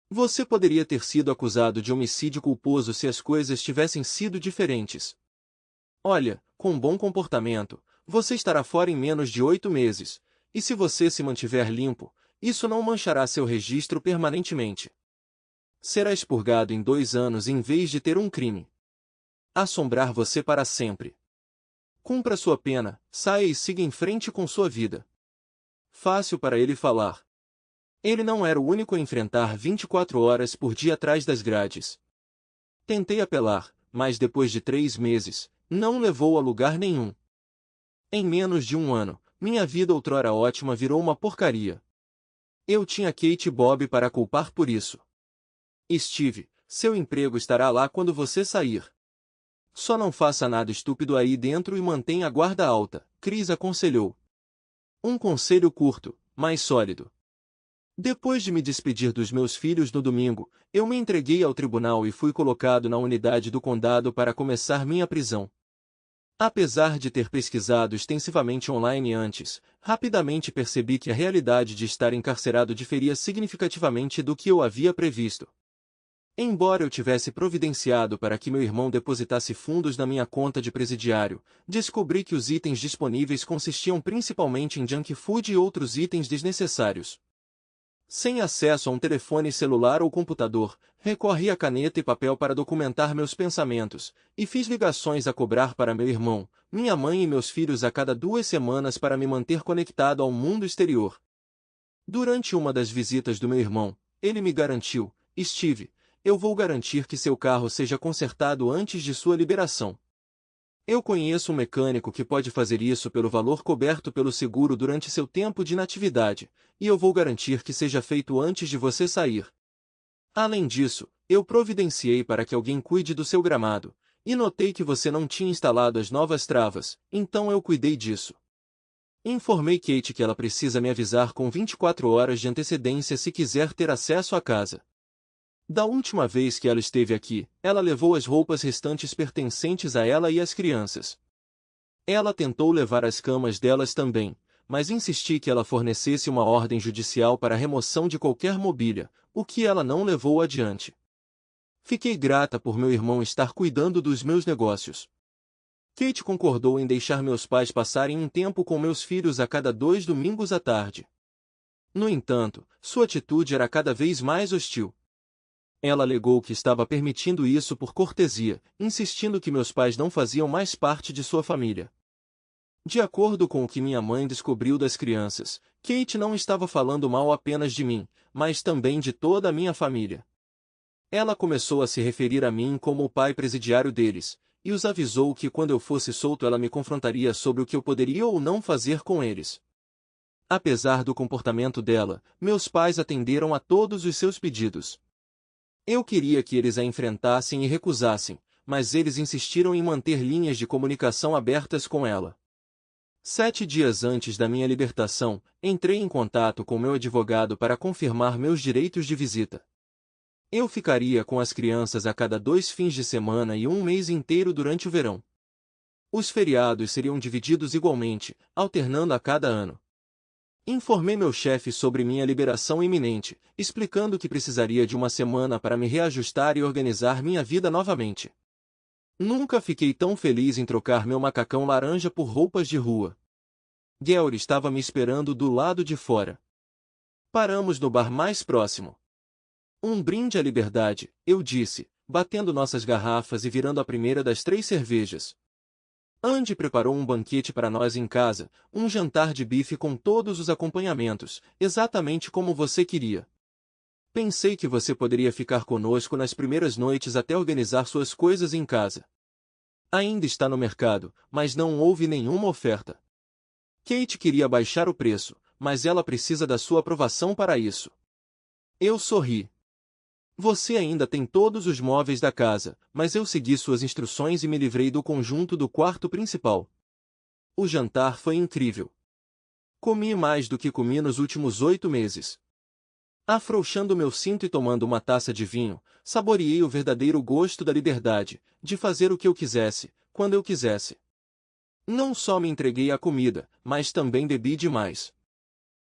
Speaker 1: Você poderia ter sido acusado de homicídio culposo se as coisas tivessem sido diferentes. Olha, com bom comportamento, você estará fora em menos de 8 meses, e se você se mantiver limpo, isso não manchará seu registro permanentemente. Será expurgado em 2 anos em vez de ter um crime. Assombrar você para sempre. Cumpra sua pena, saia e siga em frente com sua vida. Fácil para ele falar. Ele não era o único a enfrentar 24 horas por dia atrás das grades. Tentei apelar, mas depois de 3 meses, não levou a lugar nenhum. Em menos de um ano, minha vida outrora ótima virou uma porcaria. Eu tinha Kate e Bob para culpar por isso. Steve, seu emprego estará lá quando você sair. Só não faça nada estúpido aí dentro e mantenha a guarda alta, Chris aconselhou. Um conselho curto, mas sólido. Depois de me despedir dos meus filhos no domingo, eu me entreguei ao tribunal e fui colocado na unidade do condado para começar minha prisão. Apesar de ter pesquisado extensivamente online antes, rapidamente percebi que a realidade de estar encarcerado diferia significativamente do que eu havia previsto. Embora eu tivesse providenciado para que meu irmão depositasse fundos na minha conta de presidiário, descobri que os itens disponíveis consistiam principalmente em junk food e outros itens desnecessários. Sem acesso a um telefone celular ou computador, recorri a caneta e papel para documentar meus pensamentos, e fiz ligações a cobrar para meu irmão, minha mãe e meus filhos a cada 2 semanas para me manter conectado ao mundo exterior. Durante uma das visitas do meu irmão, ele me garantiu, Steve, eu vou garantir que seu carro seja consertado antes de sua liberação. Eu conheço um mecânico que pode fazer isso pelo valor coberto pelo seguro durante seu tempo de inatividade, e eu vou garantir que seja feito antes de você sair. Além disso, eu providenciei para que alguém cuide do seu gramado, e notei que você não tinha instalado as novas travas, então eu cuidei disso. Informei Kate que ela precisa me avisar com 24 horas de antecedência se quiser ter acesso à casa. Da última vez que ela esteve aqui, ela levou as roupas restantes pertencentes a ela e às crianças. Ela tentou levar as camas delas também, mas insisti que ela fornecesse uma ordem judicial para a remoção de qualquer mobília, o que ela não levou adiante. Fiquei grata por meu irmão estar cuidando dos meus negócios. Kate concordou em deixar meus pais passarem um tempo com meus filhos a cada 2 domingos à tarde. No entanto, sua atitude era cada vez mais hostil. Ela alegou que estava permitindo isso por cortesia, insistindo que meus pais não faziam mais parte de sua família. De acordo com o que minha mãe descobriu das crianças, Kate não estava falando mal apenas de mim, mas também de toda a minha família. Ela começou a se referir a mim como o pai presidiário deles, e os avisou que quando eu fosse solto ela me confrontaria sobre o que eu poderia ou não fazer com eles. Apesar do comportamento dela, meus pais atenderam a todos os seus pedidos. Eu queria que eles a enfrentassem e recusassem, mas eles insistiram em manter linhas de comunicação abertas com ela. 7 dias antes da minha libertação, entrei em contato com meu advogado para confirmar meus direitos de visita. Eu ficaria com as crianças a cada 2 fins de semana e um mês inteiro durante o verão. Os feriados seriam divididos igualmente, alternando a cada ano. Informei meu chefe sobre minha liberação iminente, explicando que precisaria de uma semana para me reajustar e organizar minha vida novamente. Nunca fiquei tão feliz em trocar meu macacão laranja por roupas de rua. Gary estava me esperando do lado de fora. Paramos no bar mais próximo. Um brinde à liberdade, eu disse, batendo nossas garrafas e virando a primeira das 3 cervejas. Andy preparou um banquete para nós em casa, um jantar de bife com todos os acompanhamentos, exatamente como você queria. Pensei que você poderia ficar conosco nas primeiras noites até organizar suas coisas em casa. Ainda está no mercado, mas não houve nenhuma oferta. Kate queria baixar o preço, mas ela precisa da sua aprovação para isso. Eu sorri. Você ainda tem todos os móveis da casa, mas eu segui suas instruções e me livrei do conjunto do quarto principal. O jantar foi incrível. Comi mais do que comi nos últimos 8 meses. Afrouxando meu cinto e tomando uma taça de vinho, saboreei o verdadeiro gosto da liberdade, de fazer o que eu quisesse, quando eu quisesse. Não só me entreguei à comida, mas também bebi demais.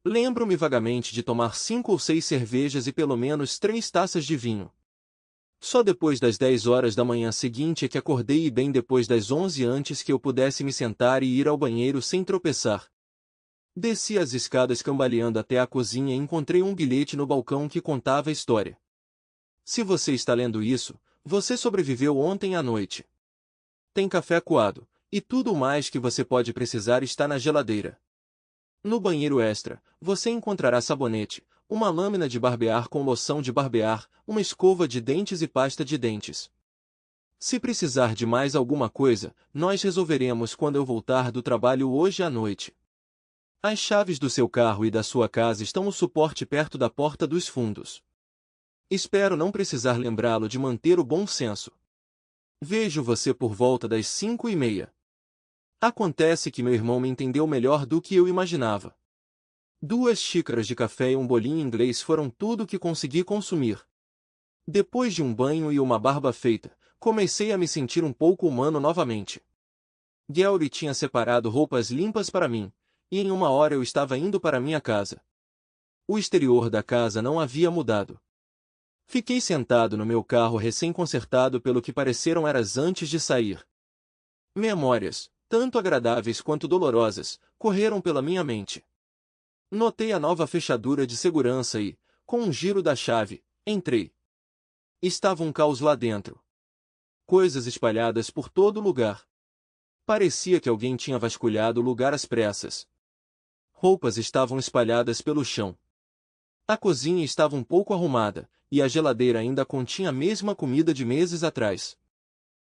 Speaker 1: Lembro-me vagamente de tomar 5 ou 6 cervejas e pelo menos 3 taças de vinho. Só depois das 10 horas da manhã seguinte é que acordei e bem depois das 11 antes que eu pudesse me sentar e ir ao banheiro sem tropeçar. Desci as escadas cambaleando até a cozinha e encontrei um bilhete no balcão que contava a história. Se você está lendo isso, você sobreviveu ontem à noite. Tem café coado, e tudo mais que você pode precisar está na geladeira. No banheiro extra, você encontrará sabonete, uma lâmina de barbear com loção de barbear, uma escova de dentes e pasta de dentes. Se precisar de mais alguma coisa, nós resolveremos quando eu voltar do trabalho hoje à noite. As chaves do seu carro e da sua casa estão no suporte perto da porta dos fundos. Espero não precisar lembrá-lo de manter o bom senso. Vejo você por volta das 5:30. Acontece que meu irmão me entendeu melhor do que eu imaginava. 2 xícaras de café e um bolinho inglês foram tudo o que consegui consumir. Depois de um banho e uma barba feita, comecei a me sentir um pouco humano novamente. Gary tinha separado roupas limpas para mim, e em 1 hora eu estava indo para minha casa. O exterior da casa não havia mudado. Fiquei sentado no meu carro recém-consertado pelo que pareceram horas antes de sair. Memórias, tanto agradáveis quanto dolorosas, correram pela minha mente. Notei a nova fechadura de segurança e, com um giro da chave, entrei. Estava um caos lá dentro. Coisas espalhadas por todo lugar. Parecia que alguém tinha vasculhado o lugar às pressas. Roupas estavam espalhadas pelo chão. A cozinha estava um pouco arrumada, e a geladeira ainda continha a mesma comida de meses atrás.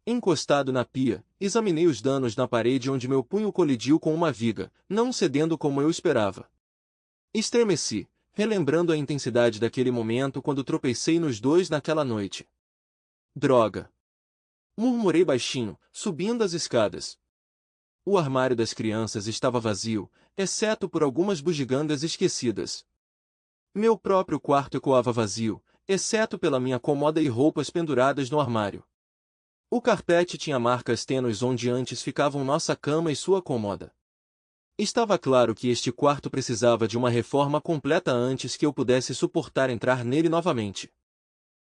Speaker 1: Encostado na pia, examinei os danos na parede onde meu punho colidiu com uma viga, não cedendo como eu esperava. Estremeci, relembrando a intensidade daquele momento quando tropecei nos 2 naquela noite. Droga! Murmurei baixinho, subindo as escadas. O armário das crianças estava vazio, exceto por algumas bugigangas esquecidas. Meu próprio quarto ecoava vazio, exceto pela minha cômoda e roupas penduradas no armário. O carpete tinha marcas tênues onde antes ficavam nossa cama e sua cômoda. Estava claro que este quarto precisava de uma reforma completa antes que eu pudesse suportar entrar nele novamente.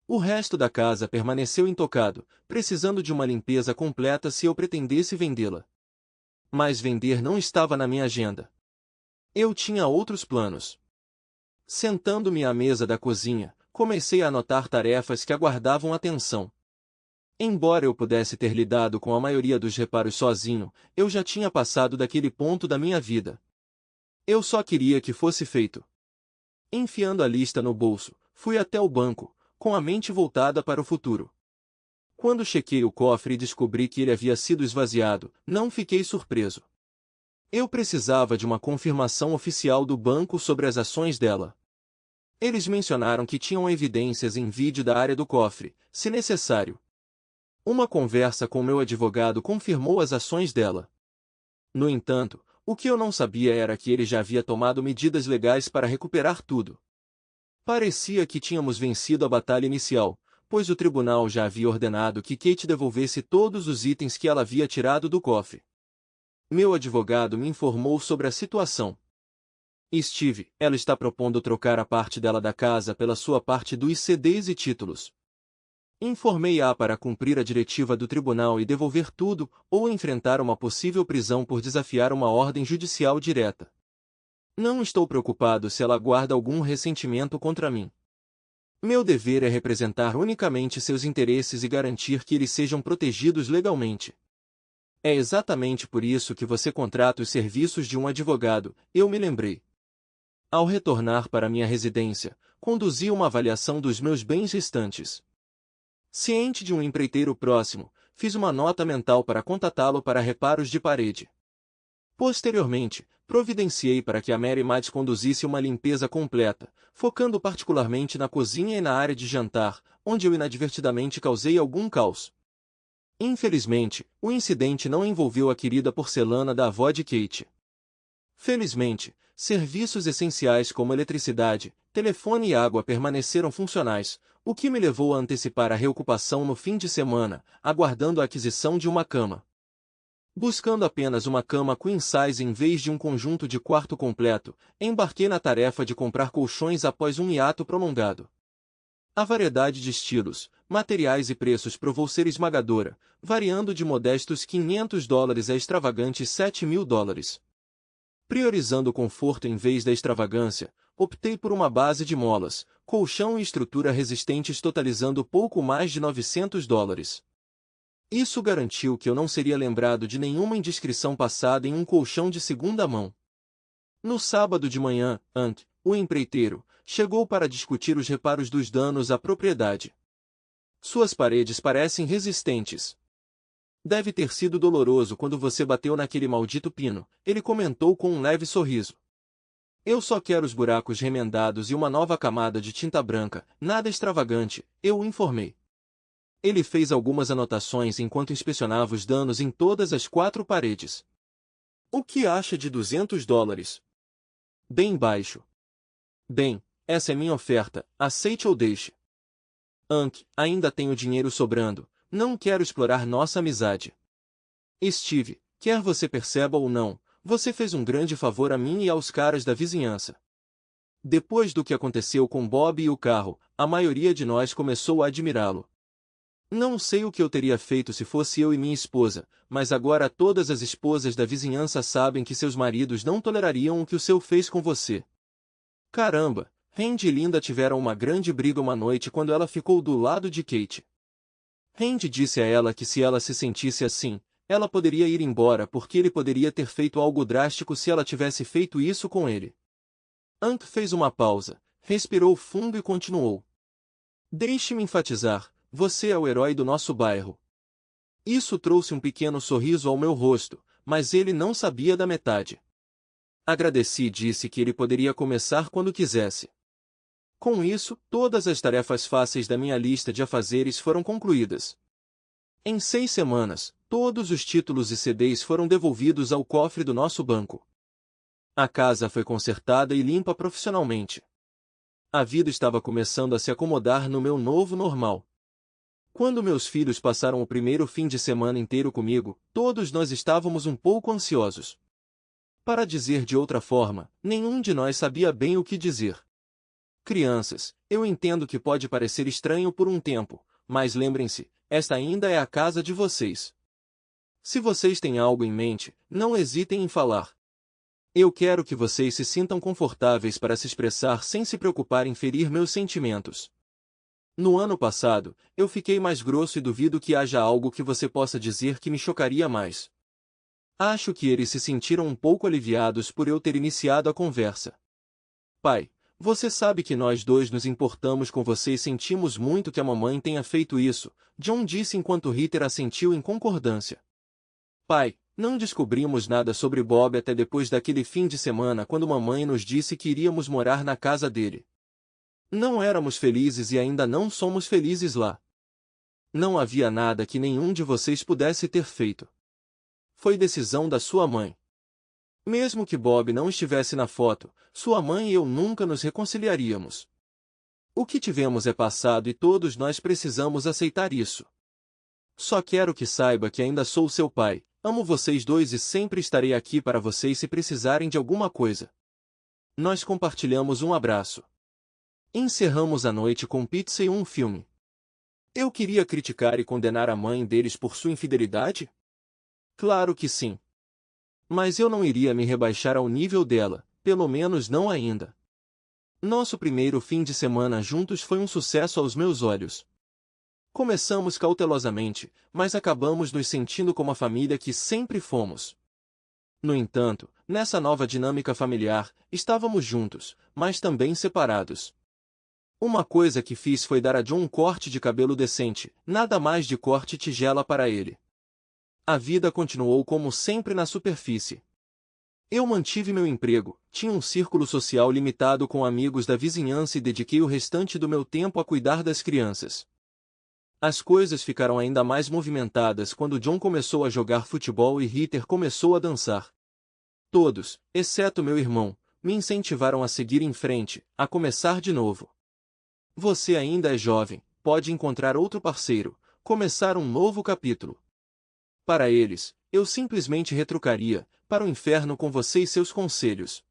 Speaker 1: O resto da casa permaneceu intocado, precisando de uma limpeza completa se eu pretendesse vendê-la. Mas vender não estava na minha agenda. Eu tinha outros planos. Sentando-me à mesa da cozinha, comecei a anotar tarefas que aguardavam atenção. Embora eu pudesse ter lidado com a maioria dos reparos sozinho, eu já tinha passado daquele ponto da minha vida. Eu só queria que fosse feito. Enfiando a lista no bolso, fui até o banco, com a mente voltada para o futuro. Quando chequei o cofre e descobri que ele havia sido esvaziado, não fiquei surpreso. Eu precisava de uma confirmação oficial do banco sobre as ações dela. Eles mencionaram que tinham evidências em vídeo da área do cofre, se necessário. Uma conversa com meu advogado confirmou as ações dela. No entanto, o que eu não sabia era que ele já havia tomado medidas legais para recuperar tudo. Parecia que tínhamos vencido a batalha inicial, pois o tribunal já havia ordenado que Kate devolvesse todos os itens que ela havia tirado do cofre. Meu advogado me informou sobre a situação. Steve, ela está propondo trocar a parte dela da casa pela sua parte dos CDs e títulos. Informei-a para cumprir a diretiva do tribunal e devolver tudo, ou enfrentar uma possível prisão por desafiar uma ordem judicial direta. Não estou preocupado se ela guarda algum ressentimento contra mim. Meu dever é representar unicamente seus interesses e garantir que eles sejam protegidos legalmente. É exatamente por isso que você contrata os serviços de um advogado, eu me lembrei. Ao retornar para minha residência, conduzi uma avaliação dos meus bens restantes. Ciente de um empreiteiro próximo, fiz uma nota mental para contatá-lo para reparos de parede. Posteriormente, providenciei para que a Mary Mads conduzisse uma limpeza completa, focando particularmente na cozinha e na área de jantar, onde eu inadvertidamente causei algum caos. Infelizmente, o incidente não envolveu a querida porcelana da avó de Kate. Felizmente, serviços essenciais como eletricidade, telefone e água permaneceram funcionais, o que me levou a antecipar a reocupação no fim de semana, aguardando a aquisição de uma cama. Buscando apenas uma cama queen size em vez de um conjunto de quarto completo, embarquei na tarefa de comprar colchões após um hiato prolongado. A variedade de estilos, materiais e preços provou ser esmagadora, variando de modestos $500 a extravagantes $7.000. Priorizando o conforto em vez da extravagância, optei por uma base de molas, colchão e estrutura resistentes totalizando pouco mais de $900. Isso garantiu que eu não seria lembrado de nenhuma indiscrição passada em um colchão de segunda mão. No sábado de manhã, Ant, o empreiteiro, chegou para discutir os reparos dos danos à propriedade. Suas paredes parecem resistentes. Deve ter sido doloroso quando você bateu naquele maldito pino, ele comentou com um leve sorriso. Eu só quero os buracos remendados e uma nova camada de tinta branca, nada extravagante, eu o informei. Ele fez algumas anotações enquanto inspecionava os danos em todas as 4 paredes. O que acha de $200? Bem baixo. Bem, essa é minha oferta, aceite ou deixe. Ank, ainda tenho dinheiro sobrando, não quero explorar nossa amizade. Steve, quer você perceba ou não, você fez um grande favor a mim e aos caras da vizinhança. Depois do que aconteceu com Bob e o carro, a maioria de nós começou a admirá-lo. Não sei o que eu teria feito se fosse eu e minha esposa, mas agora todas as esposas da vizinhança sabem que seus maridos não tolerariam o que o seu fez com você. Caramba, Randy e Linda tiveram uma grande briga uma noite quando ela ficou do lado de Kate. Randy disse a ela que se ela se sentisse assim, ela poderia ir embora porque ele poderia ter feito algo drástico se ela tivesse feito isso com ele. Ant fez uma pausa, respirou fundo e continuou. Deixe-me enfatizar, você é o herói do nosso bairro. Isso trouxe um pequeno sorriso ao meu rosto, mas ele não sabia da metade. Agradeci e disse que ele poderia começar quando quisesse. Com isso, todas as tarefas fáceis da minha lista de afazeres foram concluídas. Em 6 semanas, todos os títulos e CDs foram devolvidos ao cofre do nosso banco. A casa foi consertada e limpa profissionalmente. A vida estava começando a se acomodar no meu novo normal. Quando meus filhos passaram o primeiro fim de semana inteiro comigo, todos nós estávamos um pouco ansiosos. Para dizer de outra forma, nenhum de nós sabia bem o que dizer. Crianças, eu entendo que pode parecer estranho por um tempo, mas lembrem-se, esta ainda é a casa de vocês. Se vocês têm algo em mente, não hesitem em falar. Eu quero que vocês se sintam confortáveis para se expressar sem se preocupar em ferir meus sentimentos. No ano passado, eu fiquei mais grosso e duvido que haja algo que você possa dizer que me chocaria mais. Acho que eles se sentiram um pouco aliviados por eu ter iniciado a conversa. Pai, você sabe que nós dois nos importamos com você e sentimos muito que a mamãe tenha feito isso, John disse enquanto Ritter assentiu em concordância. Pai, não descobrimos nada sobre Bob até depois daquele fim de semana quando mamãe nos disse que iríamos morar na casa dele. Não éramos felizes e ainda não somos felizes lá. Não havia nada que nenhum de vocês pudesse ter feito. Foi decisão da sua mãe. Mesmo que Bob não estivesse na foto, sua mãe e eu nunca nos reconciliaríamos. O que tivemos é passado e todos nós precisamos aceitar isso. Só quero que saiba que ainda sou seu pai, amo vocês dois e sempre estarei aqui para vocês se precisarem de alguma coisa. Nós compartilhamos um abraço. Encerramos a noite com pizza e um filme. Eu queria criticar e condenar a mãe deles por sua infidelidade? Claro que sim. Mas eu não iria me rebaixar ao nível dela, pelo menos não ainda. Nosso primeiro fim de semana juntos foi um sucesso aos meus olhos. Começamos cautelosamente, mas acabamos nos sentindo como a família que sempre fomos. No entanto, nessa nova dinâmica familiar, estávamos juntos, mas também separados. Uma coisa que fiz foi dar a John um corte de cabelo decente, nada mais de corte tigela para ele. A vida continuou como sempre na superfície. Eu mantive meu emprego, tinha um círculo social limitado com amigos da vizinhança e dediquei o restante do meu tempo a cuidar das crianças. As coisas ficaram ainda mais movimentadas quando John começou a jogar futebol e Ritter começou a dançar. Todos, exceto meu irmão, me incentivaram a seguir em frente, a começar de novo. Você ainda é jovem, pode encontrar outro parceiro, começar um novo capítulo. Para eles, eu simplesmente retrucaria, para o inferno com você e seus conselhos.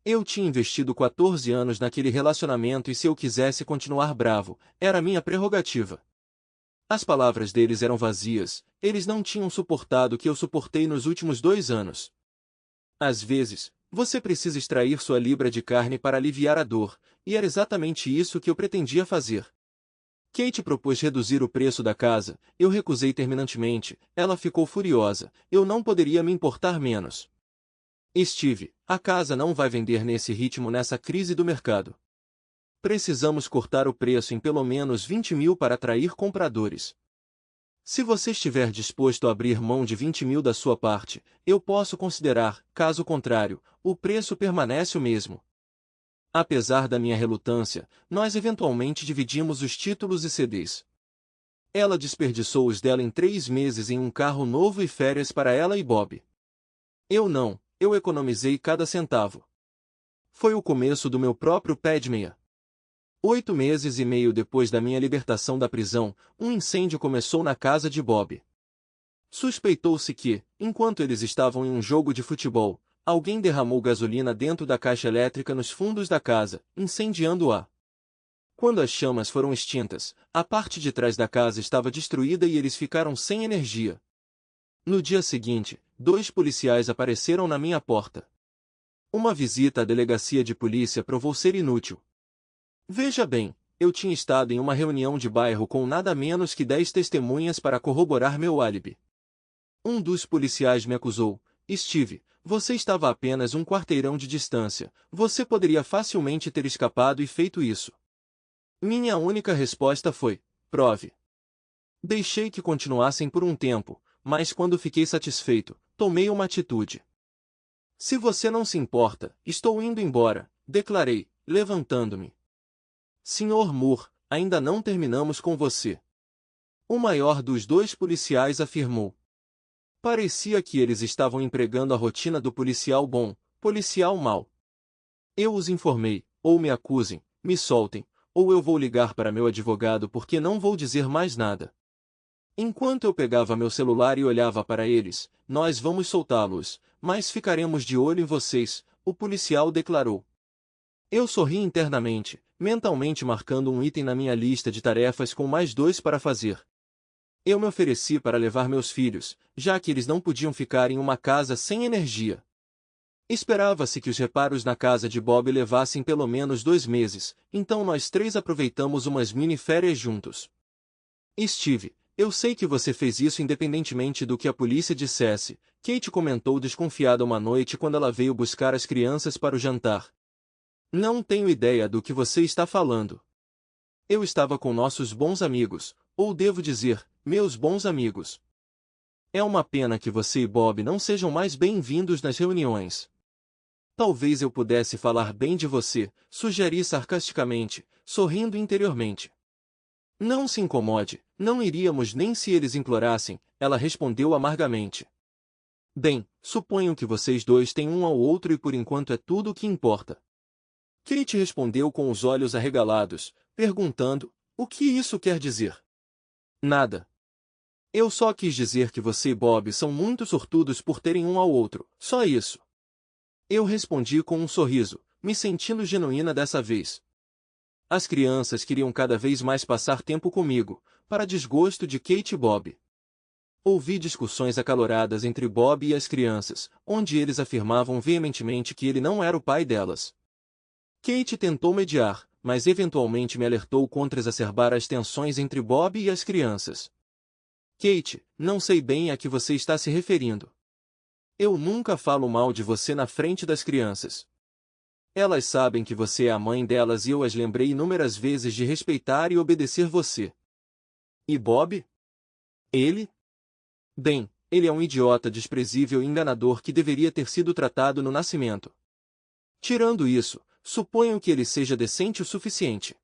Speaker 1: Eu tinha investido 14 anos naquele relacionamento e se eu quisesse continuar bravo, era minha prerrogativa. As palavras deles eram vazias, eles não tinham suportado o que eu suportei nos últimos 2 anos. Às vezes, você precisa extrair sua libra de carne para aliviar a dor, e era exatamente isso que eu pretendia fazer. Kate propôs reduzir o preço da casa, eu recusei terminantemente, ela ficou furiosa, eu não poderia me importar menos. Steve, a casa não vai vender nesse ritmo nessa crise do mercado. Precisamos cortar o preço em pelo menos 20 mil para atrair compradores. Se você estiver disposto a abrir mão de 20 mil da sua parte, eu posso considerar, caso contrário, o preço permanece o mesmo. Apesar da minha relutância, nós eventualmente dividimos os títulos e CDs. Ela desperdiçou os dela em 3 meses em um carro novo e férias para ela e Bob. Eu não, eu economizei cada centavo. Foi o começo do meu próprio pé de meia. 8 meses e meio depois da minha libertação da prisão, um incêndio começou na casa de Bob. Suspeitou-se que, enquanto eles estavam em um jogo de futebol, alguém derramou gasolina dentro da caixa elétrica nos fundos da casa, incendiando-a. Quando as chamas foram extintas, a parte de trás da casa estava destruída e eles ficaram sem energia. No dia seguinte, 2 policiais apareceram na minha porta. Uma visita à delegacia de polícia provou ser inútil. Veja bem, eu tinha estado em uma reunião de bairro com nada menos que 10 testemunhas para corroborar meu álibi. Um dos policiais me acusou: Steve, você estava a apenas um quarteirão de distância, você poderia facilmente ter escapado e feito isso. Minha única resposta foi: prove. Deixei que continuassem por um tempo, mas quando fiquei satisfeito, tomei uma atitude. Se você não se importa, estou indo embora, declarei, levantando-me. Sr. Moore, ainda não terminamos com você. O maior dos 2 policiais afirmou. Parecia que eles estavam empregando a rotina do policial bom, policial mau. Eu os informei, ou me acusem, me soltem, ou eu vou ligar para meu advogado porque não vou dizer mais nada. Enquanto eu pegava meu celular e olhava para eles: nós vamos soltá-los, mas ficaremos de olho em vocês, o policial declarou. Eu sorri internamente, mentalmente marcando um item na minha lista de tarefas com mais 2 para fazer. Eu me ofereci para levar meus filhos, já que eles não podiam ficar em uma casa sem energia. Esperava-se que os reparos na casa de Bob levassem pelo menos 2 meses, então nós 3 aproveitamos umas mini-férias juntos. Steve, eu sei que você fez isso independentemente do que a polícia dissesse, Kate comentou desconfiada uma noite quando ela veio buscar as crianças para o jantar. Não tenho ideia do que você está falando. Eu estava com nossos bons amigos, ou devo dizer, meus bons amigos. É uma pena que você e Bob não sejam mais bem-vindos nas reuniões. Talvez eu pudesse falar bem de você, sugeri sarcasticamente, sorrindo interiormente. Não se incomode, não iríamos nem se eles implorassem, ela respondeu amargamente. Bem, suponho que vocês dois têm um ao outro e por enquanto é tudo o que importa. Kate respondeu com os olhos arregalados, perguntando, o que isso quer dizer? Nada. Eu só quis dizer que você e Bob são muito sortudos por terem um ao outro, só isso. Eu respondi com um sorriso, me sentindo genuína dessa vez. As crianças queriam cada vez mais passar tempo comigo, para desgosto de Kate e Bob. Ouvi discussões acaloradas entre Bob e as crianças, onde eles afirmavam veementemente que ele não era o pai delas. Kate tentou mediar, mas eventualmente me alertou contra exacerbar as tensões entre Bob e as crianças. Kate, não sei bem a que você está se referindo. Eu nunca falo mal de você na frente das crianças. Elas sabem que você é a mãe delas e eu as lembrei inúmeras vezes de respeitar e obedecer você. E Bob? Ele? Bem, ele é um idiota desprezível e enganador que deveria ter sido tratado no nascimento. Tirando isso, suponho que ele seja decente o suficiente.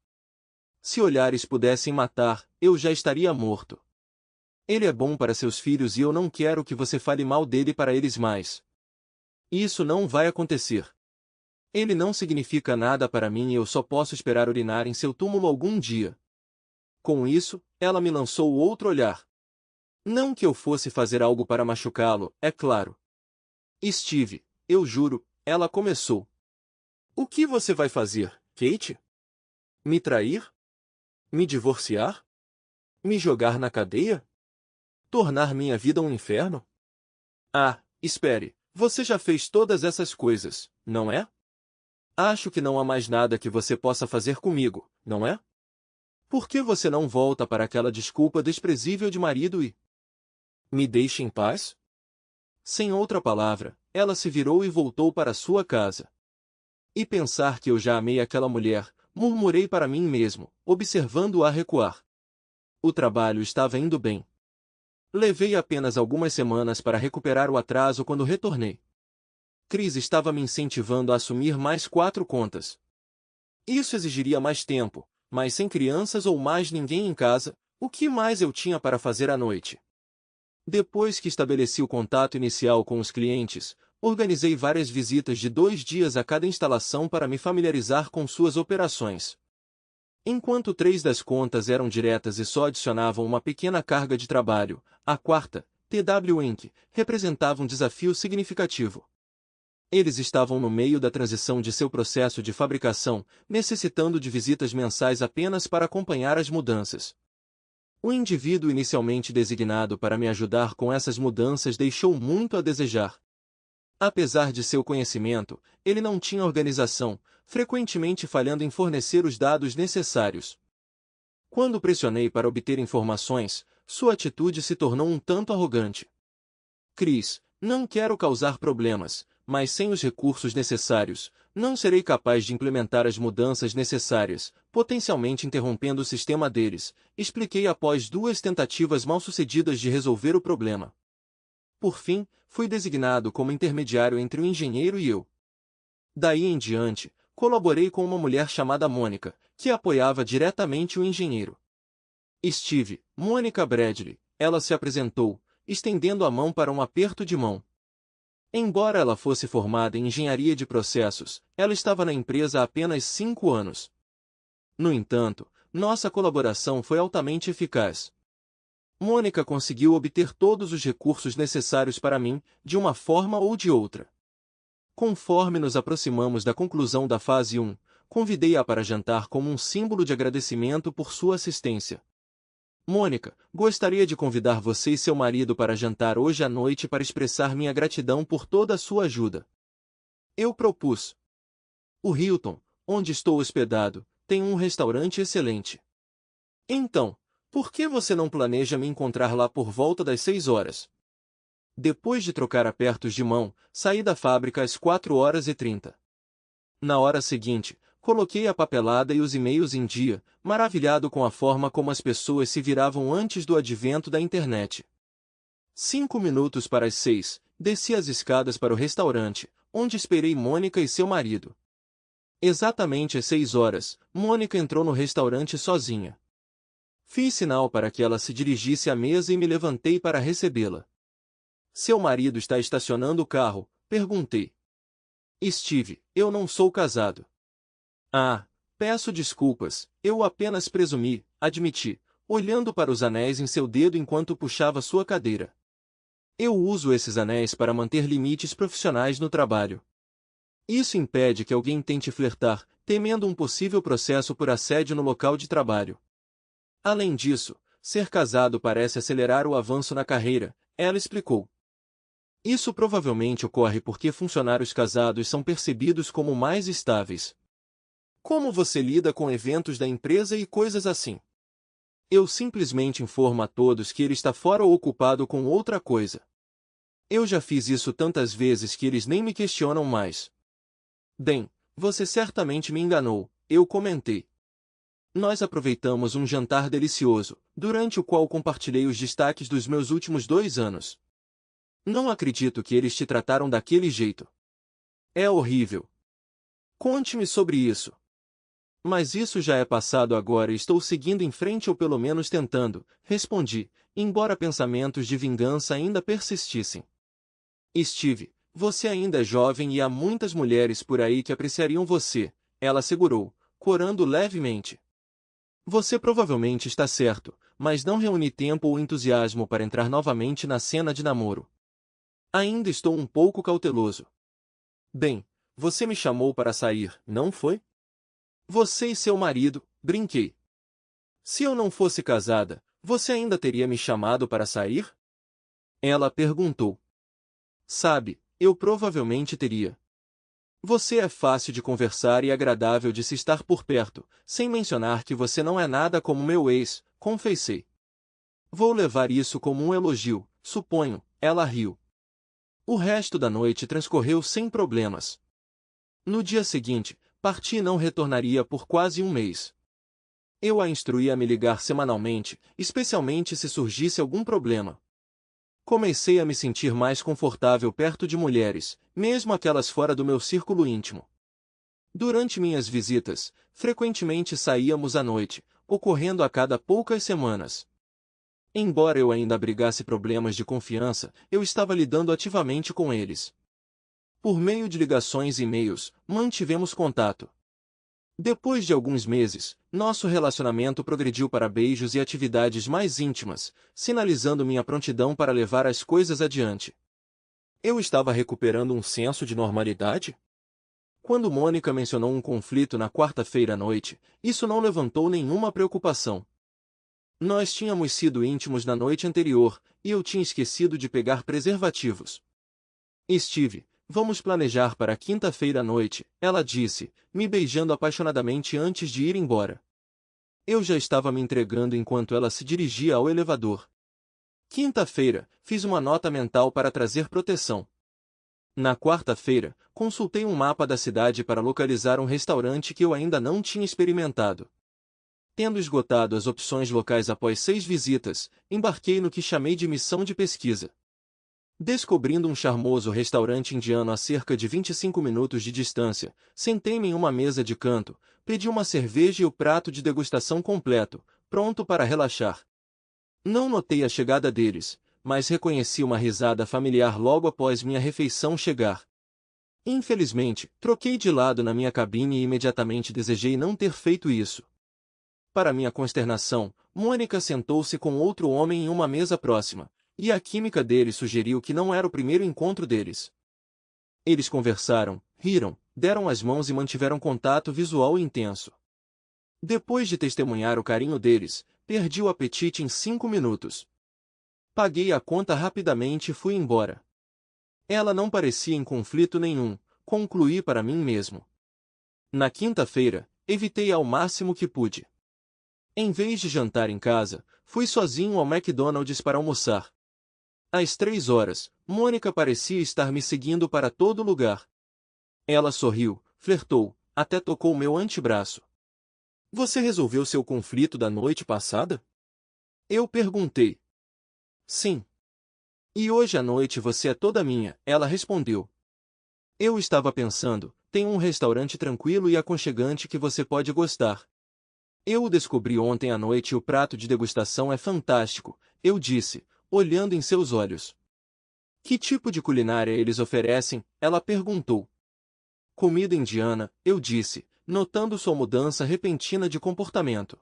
Speaker 1: Se olhares pudessem matar, eu já estaria morto. Ele é bom para seus filhos e eu não quero que você fale mal dele para eles mais. Isso não vai acontecer. Ele não significa nada para mim e eu só posso esperar urinar em seu túmulo algum dia. Com isso, ela me lançou outro olhar. Não que eu fosse fazer algo para machucá-lo, é claro. Steve, eu juro, ela começou. O que você vai fazer, Kate? Me trair? Me divorciar? Me jogar na cadeia? Tornar minha vida um inferno? Ah, espere, você já fez todas essas coisas, não é? Acho que não há mais nada que você possa fazer comigo, não é? Por que você não volta para aquela desculpa desprezível de marido e me deixe em paz? Sem outra palavra, ela se virou e voltou para sua casa. E pensar que eu já amei aquela mulher, murmurei para mim mesmo, observando-a recuar. O trabalho estava indo bem. Levei apenas algumas semanas para recuperar o atraso quando retornei. Chris estava me incentivando a assumir mais 4 contas. Isso exigiria mais tempo, mas sem crianças ou mais ninguém em casa, o que mais eu tinha para fazer à noite? Depois que estabeleci o contato inicial com os clientes, organizei várias visitas de 2 dias a cada instalação para me familiarizar com suas operações. Enquanto 3 das contas eram diretas e só adicionavam uma pequena carga de trabalho, a quarta, TW Inc., representava um desafio significativo. Eles estavam no meio da transição de seu processo de fabricação, necessitando de visitas mensais apenas para acompanhar as mudanças. O indivíduo inicialmente designado para me ajudar com essas mudanças deixou muito a desejar. Apesar de seu conhecimento, ele não tinha organização, frequentemente falhando em fornecer os dados necessários. Quando pressionei para obter informações, sua atitude se tornou um tanto arrogante. Chris, não quero causar problemas, mas sem os recursos necessários, não serei capaz de implementar as mudanças necessárias, potencialmente interrompendo o sistema deles, expliquei após 2 tentativas mal-sucedidas de resolver o problema. Por fim, fui designado como intermediário entre o engenheiro e eu. Daí em diante, colaborei com uma mulher chamada Mônica, que apoiava diretamente o engenheiro. Steve, Mônica Bradley, ela se apresentou, estendendo a mão para um aperto de mão. Embora ela fosse formada em engenharia de processos, ela estava na empresa há apenas 5 anos. No entanto, nossa colaboração foi altamente eficaz. Mônica conseguiu obter todos os recursos necessários para mim, de uma forma ou de outra. Conforme nos aproximamos da conclusão da fase 1, convidei-a para jantar como um símbolo de agradecimento por sua assistência. Mônica, gostaria de convidar você e seu marido para jantar hoje à noite para expressar minha gratidão por toda a sua ajuda. Eu propus. O Hilton, onde estou hospedado, tem um restaurante excelente. Então, por que você não planeja me encontrar lá por volta das 6 horas? Depois de trocar apertos de mão, saí da fábrica às 4h30. Na hora seguinte, coloquei a papelada e os e-mails em dia, maravilhado com a forma como as pessoas se viravam antes do advento da internet. 5 minutos para as 6, desci as escadas para o restaurante, onde esperei Mônica e seu marido. Exatamente às 6 horas, Mônica entrou no restaurante sozinha. Fiz sinal para que ela se dirigisse à mesa e me levantei para recebê-la. Seu marido está estacionando o carro? Perguntei. Steve, eu não sou casado. Ah, peço desculpas, eu apenas presumi, admiti, olhando para os anéis em seu dedo enquanto puxava sua cadeira. Eu uso esses anéis para manter limites profissionais no trabalho. Isso impede que alguém tente flertar, temendo um possível processo por assédio no local de trabalho. Além disso, ser casado parece acelerar o avanço na carreira, ela explicou. Isso provavelmente ocorre porque funcionários casados são percebidos como mais estáveis. Como você lida com eventos da empresa e coisas assim? Eu simplesmente informo a todos que ele está fora ou ocupado com outra coisa. Eu já fiz isso tantas vezes que eles nem me questionam mais. Bem, você certamente me enganou, eu comentei. Nós aproveitamos um jantar delicioso, durante o qual compartilhei os destaques dos meus últimos 2 anos. Não acredito que eles te trataram daquele jeito. É horrível. Conte-me sobre isso. Mas isso já é passado agora e estou seguindo em frente ou pelo menos tentando, respondi, embora pensamentos de vingança ainda persistissem. Steve, você ainda é jovem e há muitas mulheres por aí que apreciariam você, ela assegurou, corando levemente. Você provavelmente está certo, mas não reúne tempo ou entusiasmo para entrar novamente na cena de namoro. Ainda estou um pouco cauteloso. Bem, você me chamou para sair, não foi? Você e seu marido, brinquei. Se eu não fosse casada, você ainda teria me chamado para sair? Ela perguntou. Sabe, eu provavelmente teria. Você é fácil de conversar e agradável de se estar por perto, sem mencionar que você não é nada como meu ex, confessei. Vou levar isso como um elogio, suponho, ela riu. O resto da noite transcorreu sem problemas. No dia seguinte, parti e não retornaria por quase um mês. Eu a instruí a me ligar semanalmente, especialmente se surgisse algum problema. Comecei a me sentir mais confortável perto de mulheres, mesmo aquelas fora do meu círculo íntimo. Durante minhas visitas, frequentemente saíamos à noite, ocorrendo a cada poucas semanas. Embora eu ainda abrigasse problemas de confiança, eu estava lidando ativamente com eles. Por meio de ligações e e-mails, mantivemos contato. Depois de alguns meses, nosso relacionamento progrediu para beijos e atividades mais íntimas, sinalizando minha prontidão para levar as coisas adiante. Eu estava recuperando um senso de normalidade? Quando Mônica mencionou um conflito na quarta-feira à noite, isso não levantou nenhuma preocupação. Nós tínhamos sido íntimos na noite anterior, e eu tinha esquecido de pegar preservativos. Steve, vamos planejar para quinta-feira à noite, ela disse, me beijando apaixonadamente antes de ir embora. Eu já estava me entregando enquanto ela se dirigia ao elevador. Quinta-feira, fiz uma nota mental para trazer proteção. Na quarta-feira, consultei um mapa da cidade para localizar um restaurante que eu ainda não tinha experimentado. Tendo esgotado as opções locais após 6 visitas, embarquei no que chamei de missão de pesquisa. Descobrindo um charmoso restaurante indiano a cerca de 25 minutos de distância, sentei-me em uma mesa de canto, pedi uma cerveja e o prato de degustação completo, pronto para relaxar. Não notei a chegada deles, mas reconheci uma risada familiar logo após minha refeição chegar. Infelizmente, troquei de lado na minha cabine e imediatamente desejei não ter feito isso. Para minha consternação, Mônica sentou-se com outro homem em uma mesa próxima, e a química deles sugeriu que não era o primeiro encontro deles. Eles conversaram, riram, deram as mãos e mantiveram contato visual intenso. Depois de testemunhar o carinho deles, perdi o apetite em 5 minutos. Paguei a conta rapidamente e fui embora. Ela não parecia em conflito nenhum, concluí para mim mesmo. Na quinta-feira, evitei ao máximo que pude. Em vez de jantar em casa, fui sozinho ao McDonald's para almoçar. Às 3 horas, Mônica parecia estar me seguindo para todo lugar. Ela sorriu, flertou, até tocou meu antebraço. Você resolveu seu conflito da noite passada? Eu perguntei. Sim. E hoje à noite você é toda minha, ela respondeu. Eu estava pensando, tem um restaurante tranquilo e aconchegante que você pode gostar. Eu o descobri ontem à noite e o prato de degustação é fantástico, eu disse, olhando em seus olhos. Que tipo de culinária eles oferecem? Ela perguntou. Comida indiana, eu disse, notando sua mudança repentina de comportamento.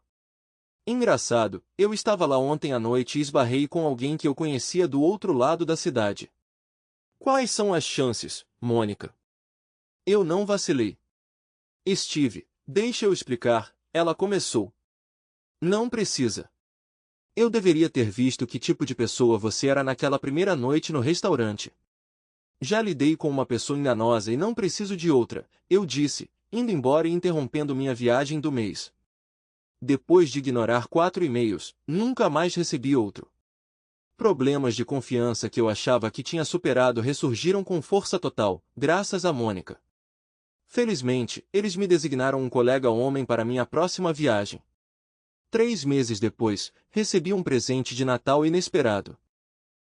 Speaker 1: Engraçado, eu estava lá ontem à noite e esbarrei com alguém que eu conhecia do outro lado da cidade. Quais são as chances, Mônica? Eu não vacilei. Steve, deixa eu explicar, ela começou. Não precisa. Eu deveria ter visto que tipo de pessoa você era naquela primeira noite no restaurante. Já lidei com uma pessoa enganosa e não preciso de outra, eu disse, indo embora e interrompendo minha viagem do mês. Depois de ignorar 4 e-mails, nunca mais recebi outro. Problemas de confiança que eu achava que tinha superado ressurgiram com força total, graças a Mônica. Felizmente, eles me designaram um colega homem para minha próxima viagem. 3 meses depois, recebi um presente de Natal inesperado.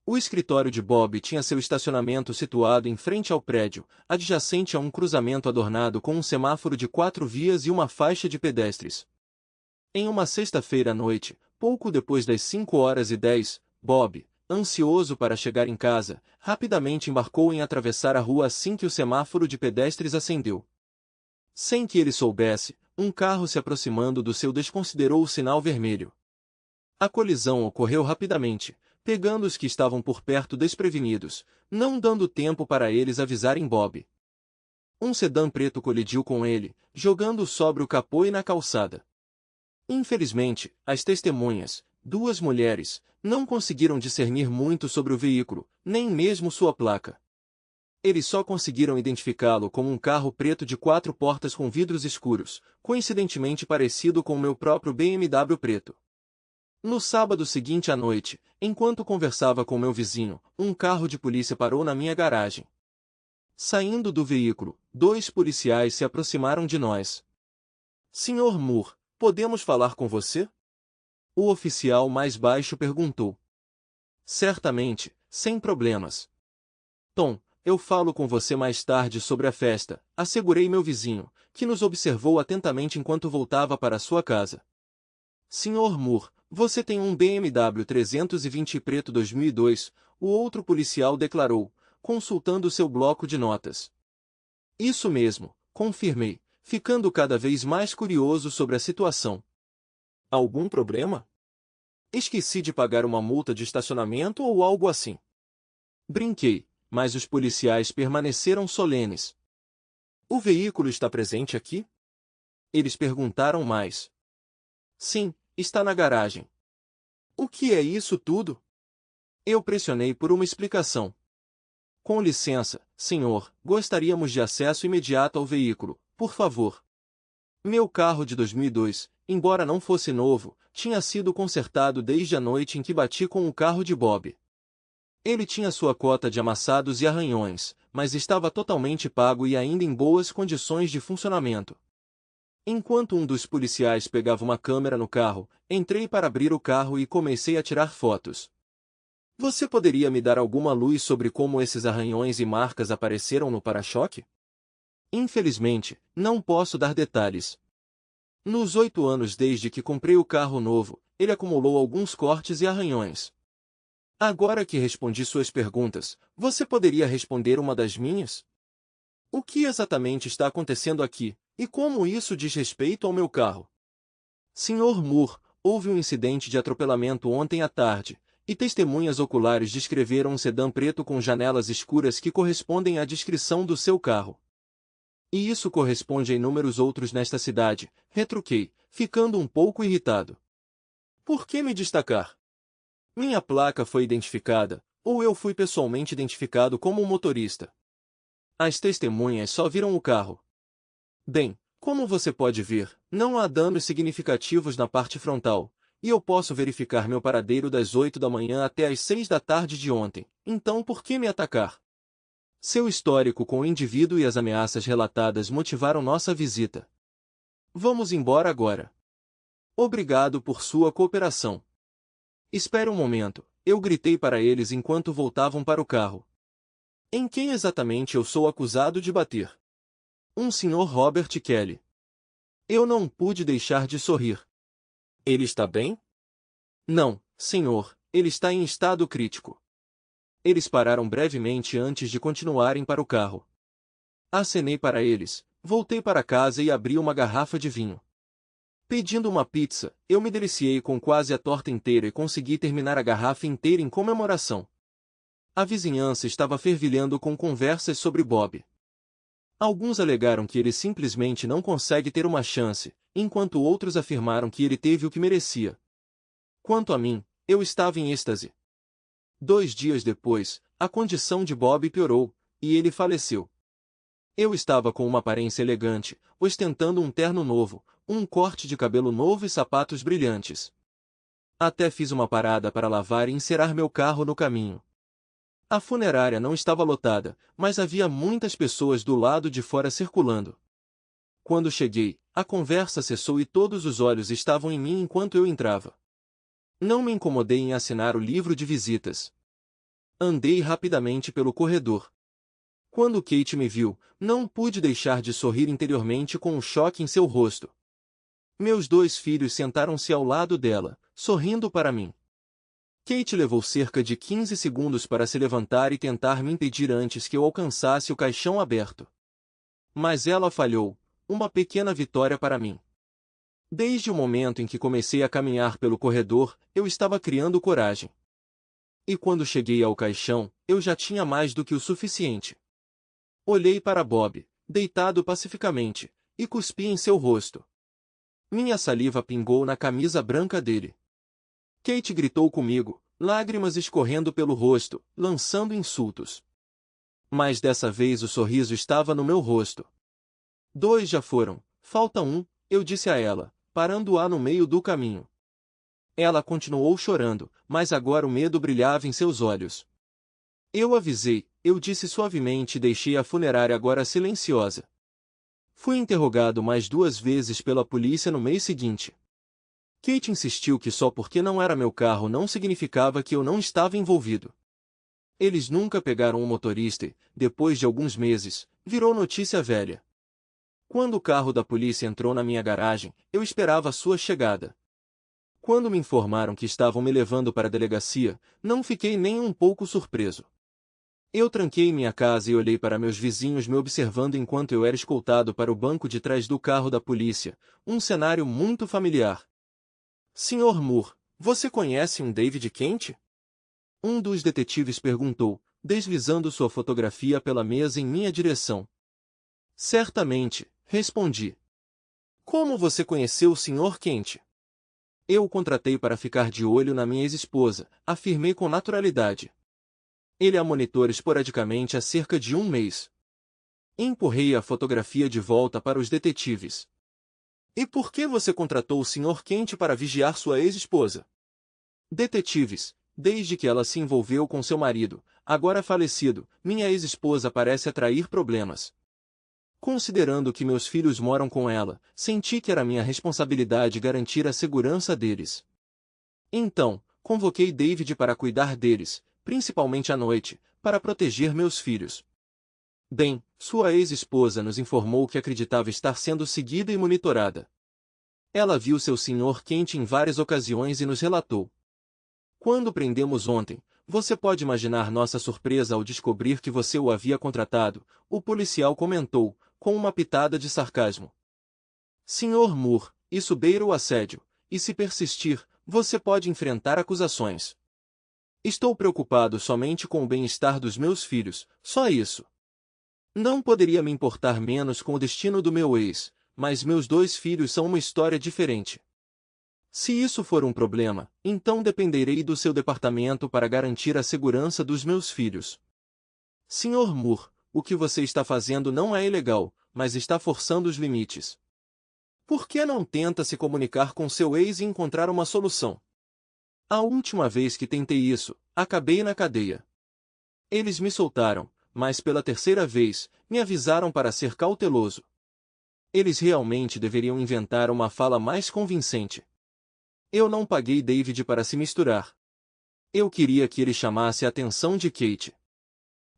Speaker 1: O escritório de Bob tinha seu estacionamento situado em frente ao prédio, adjacente a um cruzamento adornado com um semáforo de 4 vias e uma faixa de pedestres. Em uma sexta-feira à noite, pouco depois das 5h10, Bob, ansioso para chegar em casa, rapidamente embarcou em atravessar a rua assim que o semáforo de pedestres acendeu. Sem que ele soubesse, um carro se aproximando do seu desconsiderou o sinal vermelho. A colisão ocorreu rapidamente, pegando os que estavam por perto desprevenidos, não dando tempo para eles avisarem Bob. Um sedã preto colidiu com ele, jogando-o sobre o capô e na calçada. Infelizmente, as testemunhas, 2 mulheres, não conseguiram discernir muito sobre o veículo, nem mesmo sua placa. Eles só conseguiram identificá-lo como um carro preto de 4 portas com vidros escuros, coincidentemente parecido com o meu próprio BMW preto. No sábado seguinte à noite, enquanto conversava com meu vizinho, um carro de polícia parou na minha garagem. Saindo do veículo, 2 policiais se aproximaram de nós. Senhor Moore, podemos falar com você? O oficial mais baixo perguntou. Certamente, sem problemas. Tom, eu falo com você mais tarde sobre a festa, assegurei meu vizinho, que nos observou atentamente enquanto voltava para sua casa. Senhor Moore, você tem um BMW 320 preto 2002, o outro policial declarou, consultando seu bloco de notas. Isso mesmo, confirmei, ficando cada vez mais curioso sobre a situação. Algum problema? Esqueci de pagar uma multa de estacionamento ou algo assim. Brinquei, mas os policiais permaneceram solenes. O veículo está presente aqui? Eles perguntaram mais. Sim, está na garagem. O que é isso tudo? Eu pressionei por uma explicação. Com licença, senhor, gostaríamos de acesso imediato ao veículo, por favor. Meu carro de 2002, embora não fosse novo, tinha sido consertado desde a noite em que bati com o carro de Bob. Ele tinha sua cota de amassados e arranhões, mas estava totalmente pago e ainda em boas condições de funcionamento. Enquanto um dos policiais pegava uma câmera no carro, entrei para abrir o carro e comecei a tirar fotos. Você poderia me dar alguma luz sobre como esses arranhões e marcas apareceram no para-choque? Infelizmente, não posso dar detalhes. Nos 8 anos desde que comprei o carro novo, ele acumulou alguns cortes e arranhões. Agora que respondi suas perguntas, você poderia responder uma das minhas? O que exatamente está acontecendo aqui, e como isso diz respeito ao meu carro? Senhor Moore, houve um incidente de atropelamento ontem à tarde, e testemunhas oculares descreveram um sedã preto com janelas escuras que correspondem à descrição do seu carro. E isso corresponde a inúmeros outros nesta cidade, retruquei, ficando um pouco irritado. Por que me destacar? Minha placa foi identificada, ou eu fui pessoalmente identificado como um motorista. As testemunhas só viram o carro. Bem, como você pode ver, não há danos significativos na parte frontal, e eu posso verificar meu paradeiro das 8 da manhã até as 6 da tarde de ontem, então por que me atacar? Seu histórico com o indivíduo e as ameaças relatadas motivaram nossa visita. Vamos embora agora. Obrigado por sua cooperação. Espere um momento, eu gritei para eles enquanto voltavam para o carro. Em quem exatamente eu sou acusado de bater? Um Sr. Robert Kelly. Eu não pude deixar de sorrir. Ele está bem? Não, senhor, ele está em estado crítico. Eles pararam brevemente antes de continuarem para o carro. Acenei para eles, voltei para casa e abri uma garrafa de vinho. Pedindo uma pizza, eu me deliciei com quase a torta inteira e consegui terminar a garrafa inteira em comemoração. A vizinhança estava fervilhando com conversas sobre Bob. Alguns alegaram que ele simplesmente não consegue ter uma chance, enquanto outros afirmaram que ele teve o que merecia. Quanto a mim, eu estava em êxtase. 2 dias depois, a condição de Bob piorou, e ele faleceu. Eu estava com uma aparência elegante, ostentando um terno novo, um corte de cabelo novo e sapatos brilhantes. Até fiz uma parada para lavar e encerar meu carro no caminho. A funerária não estava lotada, mas havia muitas pessoas do lado de fora circulando. Quando cheguei, a conversa cessou e todos os olhos estavam em mim enquanto eu entrava. Não me incomodei em assinar o livro de visitas. Andei rapidamente pelo corredor. Quando Kate me viu, não pude deixar de sorrir interiormente com um choque em seu rosto. Meus 2 filhos sentaram-se ao lado dela, sorrindo para mim. Kate levou cerca de 15 segundos para se levantar e tentar me impedir antes que eu alcançasse o caixão aberto. Mas ela falhou, uma pequena vitória para mim. Desde o momento em que comecei a caminhar pelo corredor, eu estava criando coragem. E quando cheguei ao caixão, eu já tinha mais do que o suficiente. Olhei para Bob, deitado pacificamente, e cuspi em seu rosto. Minha saliva pingou na camisa branca dele. Kate gritou comigo, lágrimas escorrendo pelo rosto, lançando insultos. Mas dessa vez o sorriso estava no meu rosto. 2 já foram, falta um, eu disse a ela, parando-a no meio do caminho. Ela continuou chorando, mas agora o medo brilhava em seus olhos. Eu avisei, eu disse suavemente e deixei a funerária agora silenciosa. Fui interrogado mais 2 vezes pela polícia no mês seguinte. Kate insistiu que só porque não era meu carro não significava que eu não estava envolvido. Eles nunca pegaram um motorista e, depois de alguns meses, virou notícia velha. Quando o carro da polícia entrou na minha garagem, eu esperava a sua chegada. Quando me informaram que estavam me levando para a delegacia, não fiquei nem um pouco surpreso. Eu tranquei minha casa e olhei para meus vizinhos me observando enquanto eu era escoltado para o banco de trás do carro da polícia, um cenário muito familiar. Sr. Moore, você conhece um David Kent? Um dos detetives perguntou, deslizando sua fotografia pela mesa em minha direção. Certamente, respondi. Como você conheceu o Sr. Kent? Eu o contratei para ficar de olho na minha ex-esposa, afirmei com naturalidade. Ele a monitora esporadicamente há cerca de 1 mês. Empurrei a fotografia de volta para os detetives. E por que você contratou o Sr. Kent para vigiar sua ex-esposa? Detetives, desde que ela se envolveu com seu marido, agora falecido, minha ex-esposa parece atrair problemas. Considerando que meus filhos moram com ela, senti que era minha responsabilidade garantir a segurança deles. Então, convoquei David para cuidar deles, principalmente à noite, para proteger meus filhos. Bem, sua ex-esposa nos informou que acreditava estar sendo seguida e monitorada. Ela viu seu Sr. Kent em várias ocasiões e nos relatou. Quando prendemos ontem, você pode imaginar nossa surpresa ao descobrir que você o havia contratado, o policial comentou, com uma pitada de sarcasmo. Sr. Moore, isso beira o assédio, e se persistir, você pode enfrentar acusações. Estou preocupado somente com o bem-estar dos meus filhos, só isso. Não poderia me importar menos com o destino do meu ex, mas meus dois filhos são uma história diferente. Se isso for um problema, então dependerei do seu departamento para garantir a segurança dos meus filhos. Sr. Moore, o que você está fazendo não é ilegal, mas está forçando os limites. Por que não tenta se comunicar com seu ex e encontrar uma solução? A última vez que tentei isso, acabei na cadeia. Eles me soltaram, mas pela terceira vez, me avisaram para ser cauteloso. Eles realmente deveriam inventar uma fala mais convincente. Eu não paguei David para se misturar. Eu queria que ele chamasse a atenção de Kate.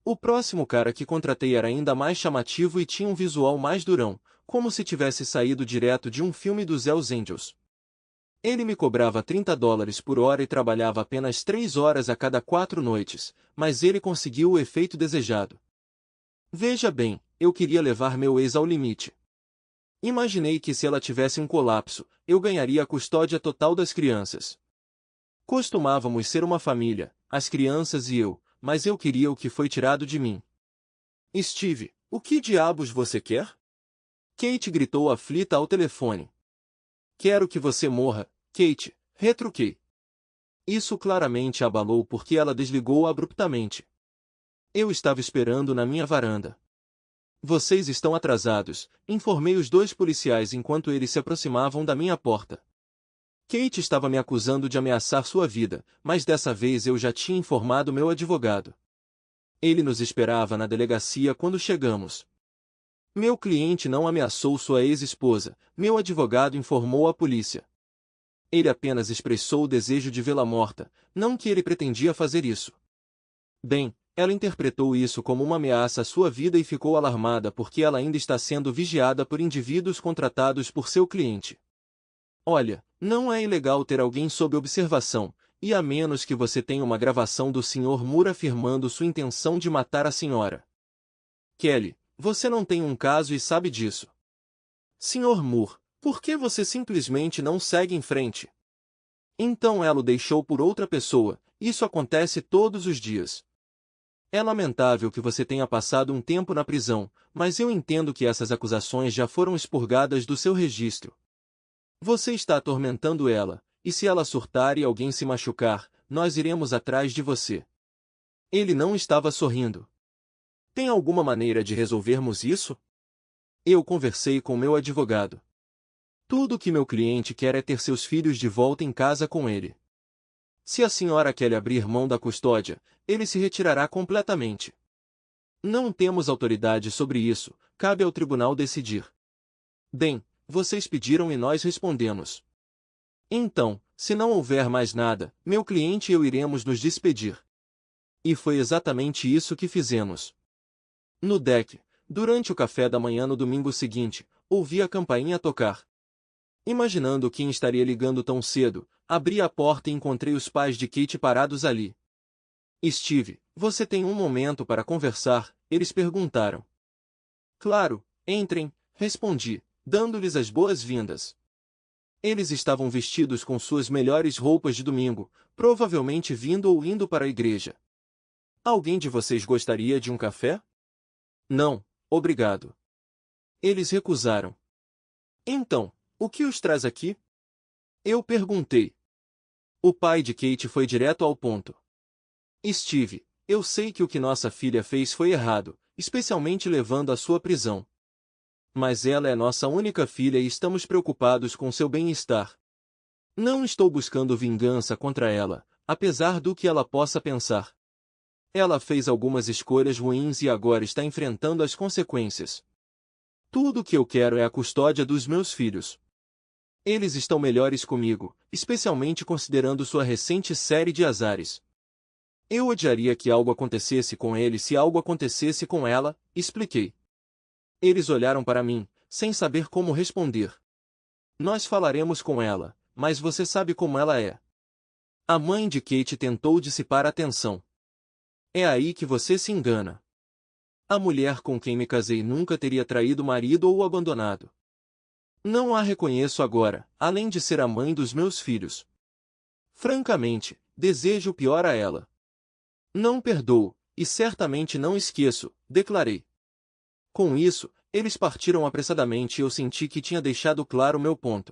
Speaker 1: O próximo cara que contratei era ainda mais chamativo e tinha um visual mais durão, como se tivesse saído direto de um filme dos Hells Angels. Ele me cobrava $30 por hora e trabalhava apenas 3 horas a cada 4 noites, mas ele conseguiu o efeito desejado. Veja bem, eu queria levar meu ex ao limite. Imaginei que se ela tivesse um colapso, eu ganharia a custódia total das crianças. Costumávamos ser uma família, as crianças e eu, mas eu queria o que foi tirado de mim. Steve, o que diabos você quer? Kate gritou aflita ao telefone. Quero que você morra, Kate, retruquei. Isso claramente a abalou porque ela desligou abruptamente. Eu estava esperando na minha varanda. Vocês estão atrasados, informei os dois policiais enquanto eles se aproximavam da minha porta. Kate estava me acusando de ameaçar sua vida, mas dessa vez eu já tinha informado meu advogado. Ele nos esperava na delegacia quando chegamos. Meu cliente não ameaçou sua ex-esposa, meu advogado informou a polícia. Ele apenas expressou o desejo de vê-la morta, não que ele pretendia fazer isso. Bem, ela interpretou isso como uma ameaça à sua vida e ficou alarmada porque ela ainda está sendo vigiada por indivíduos contratados por seu cliente. Olha, não é ilegal ter alguém sob observação, e a menos que você tenha uma gravação do Sr. Moore afirmando sua intenção de matar a senhora. Kelly, você não tem um caso e sabe disso. Sr. Moore, por que você simplesmente não segue em frente? Então ela o deixou por outra pessoa, isso acontece todos os dias. É lamentável que você tenha passado um tempo na prisão, mas eu entendo que essas acusações já foram expurgadas do seu registro. Você está atormentando ela, e se ela surtar e alguém se machucar, nós iremos atrás de você. Ele não estava sorrindo. Tem alguma maneira de resolvermos isso? Eu conversei com meu advogado. Tudo o que meu cliente quer é ter seus filhos de volta em casa com ele. Se a senhora quer abrir mão da custódia, ele se retirará completamente. Não temos autoridade sobre isso, cabe ao tribunal decidir. Bem, vocês pediram e nós respondemos. Então, se não houver mais nada, meu cliente e eu iremos nos despedir. E foi exatamente isso que fizemos. No deck, durante o café da manhã no domingo seguinte, ouvi a campainha tocar. Imaginando quem estaria ligando tão cedo, abri a porta e encontrei os pais de Kate parados ali. Steve, você tem um momento para conversar? Eles perguntaram. Claro, entrem, respondi, dando-lhes as boas-vindas. Eles estavam vestidos com suas melhores roupas de domingo, provavelmente vindo ou indo para a igreja. Alguém de vocês gostaria de um café? Não, obrigado. Eles recusaram. Então, o que os traz aqui? Eu perguntei. O pai de Kate foi direto ao ponto. Steve, eu sei que o que nossa filha fez foi errado, especialmente levando à sua prisão. Mas ela é nossa única filha e estamos preocupados com seu bem-estar. Não estou buscando vingança contra ela, apesar do que ela possa pensar. Ela fez algumas escolhas ruins e agora está enfrentando as consequências. Tudo o que eu quero é a custódia dos meus filhos. Eles estão melhores comigo, especialmente considerando sua recente série de azares. Eu odiaria que algo acontecesse com ele se algo acontecesse com ela, expliquei. Eles olharam para mim, sem saber como responder. Nós falaremos com ela, mas você sabe como ela é. A mãe de Kate tentou dissipar a tensão. É aí que você se engana. A mulher com quem me casei nunca teria traído o marido ou o abandonado. Não a reconheço agora, além de ser a mãe dos meus filhos. Francamente, desejo o pior a ela. Não perdoo, e certamente não esqueço, declarei. Com isso, eles partiram apressadamente e eu senti que tinha deixado claro meu ponto.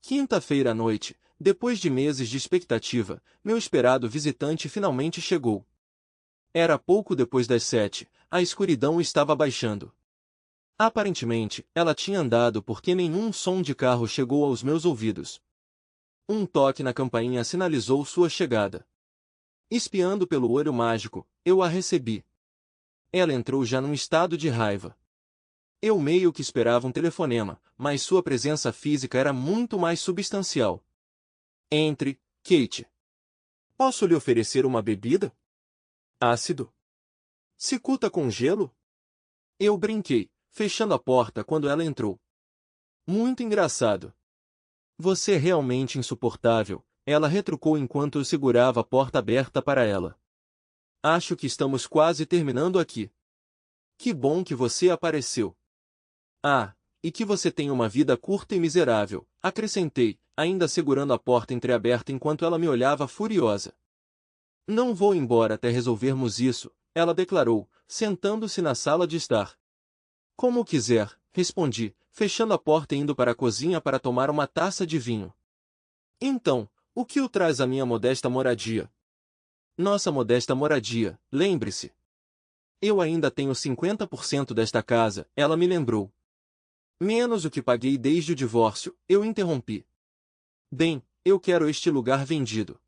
Speaker 1: Quinta-feira à noite, depois de meses de expectativa, meu esperado visitante finalmente chegou. Era pouco depois das 7, a escuridão estava baixando. Aparentemente, ela tinha andado porque nenhum som de carro chegou aos meus ouvidos. Um toque na campainha sinalizou sua chegada. Espiando pelo olho mágico, eu a recebi. Ela entrou já num estado de raiva. Eu meio que esperava um telefonema, mas sua presença física era muito mais substancial. Entre, Kate. Posso lhe oferecer uma bebida? Ácido? Cicuta com gelo? Eu brinquei, fechando a porta quando ela entrou. Muito engraçado. Você é realmente insuportável, ela retrucou enquanto eu segurava a porta aberta para ela. Acho que estamos quase terminando aqui. Que bom que você apareceu. Ah, e que você tem uma vida curta e miserável, acrescentei, ainda segurando a porta entreaberta enquanto ela me olhava furiosa. Não vou embora até resolvermos isso, ela declarou, sentando-se na sala de estar. Como quiser, respondi, fechando a porta e indo para a cozinha para tomar uma taça de vinho. Então, o que o traz à minha modesta moradia? Nossa modesta moradia, lembre-se. Eu ainda tenho 50% desta casa, ela me lembrou. Menos o que paguei desde o divórcio, eu interrompi. Bem, eu quero este lugar vendido.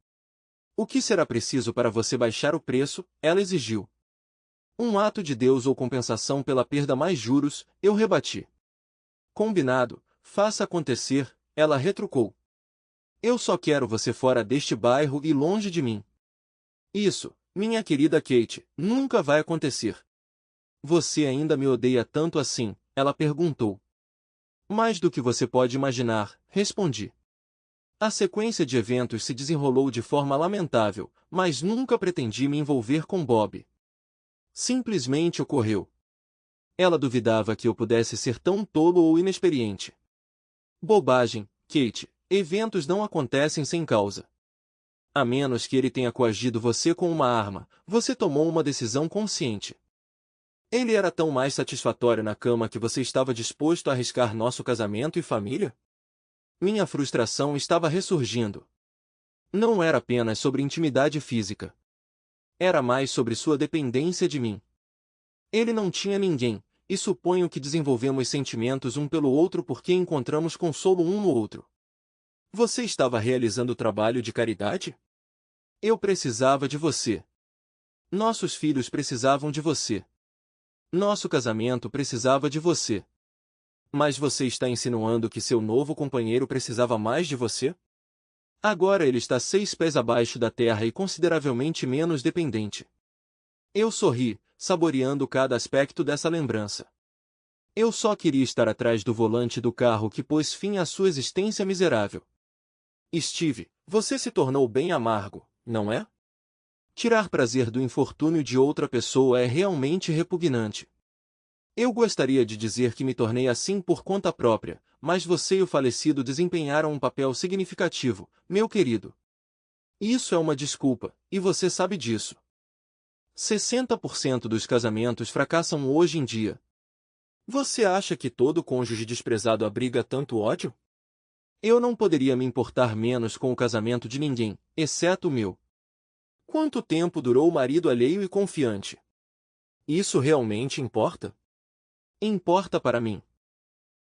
Speaker 1: O que será preciso para você baixar o preço? Ela exigiu. Um ato de Deus ou compensação pela perda mais juros, eu rebati. Combinado, faça acontecer, ela retrucou. Eu só quero você fora deste bairro e longe de mim. Isso, minha querida Kate, nunca vai acontecer. Você ainda me odeia tanto assim? Ela perguntou. Mais do que você pode imaginar, respondi. A sequência de eventos se desenrolou de forma lamentável, mas nunca pretendi me envolver com Bob. Simplesmente ocorreu. Ela duvidava que eu pudesse ser tão tolo ou inexperiente. Bobagem, Kate, eventos não acontecem sem causa. A menos que ele tenha coagido você com uma arma, você tomou uma decisão consciente. Ele era tão mais satisfatório na cama que você estava disposto a arriscar nosso casamento e família? Minha frustração estava ressurgindo. Não era apenas sobre intimidade física. Era mais sobre sua dependência de mim. Ele não tinha ninguém, e suponho que desenvolvemos sentimentos um pelo outro porque encontramos consolo um no outro. Você estava realizando trabalho de caridade? Eu precisava de você. Nossos filhos precisavam de você. Nosso casamento precisava de você. Mas você está insinuando que seu novo companheiro precisava mais de você? Agora ele está 6 pés abaixo da terra e consideravelmente menos dependente. Eu sorri, saboreando cada aspecto dessa lembrança. Eu só queria estar atrás do volante do carro que pôs fim à sua existência miserável. Steve, você se tornou bem amargo, não é? Tirar prazer do infortúnio de outra pessoa é realmente repugnante. Eu gostaria de dizer que me tornei assim por conta própria, mas você e o falecido desempenharam um papel significativo, meu querido. Isso é uma desculpa, e você sabe disso. 60% dos casamentos fracassam hoje em dia. Você acha que todo cônjuge desprezado abriga tanto ódio? Eu não poderia me importar menos com o casamento de ninguém, exceto o meu. Quanto tempo durou o marido alheio e confiante? Isso realmente importa? Importa para mim.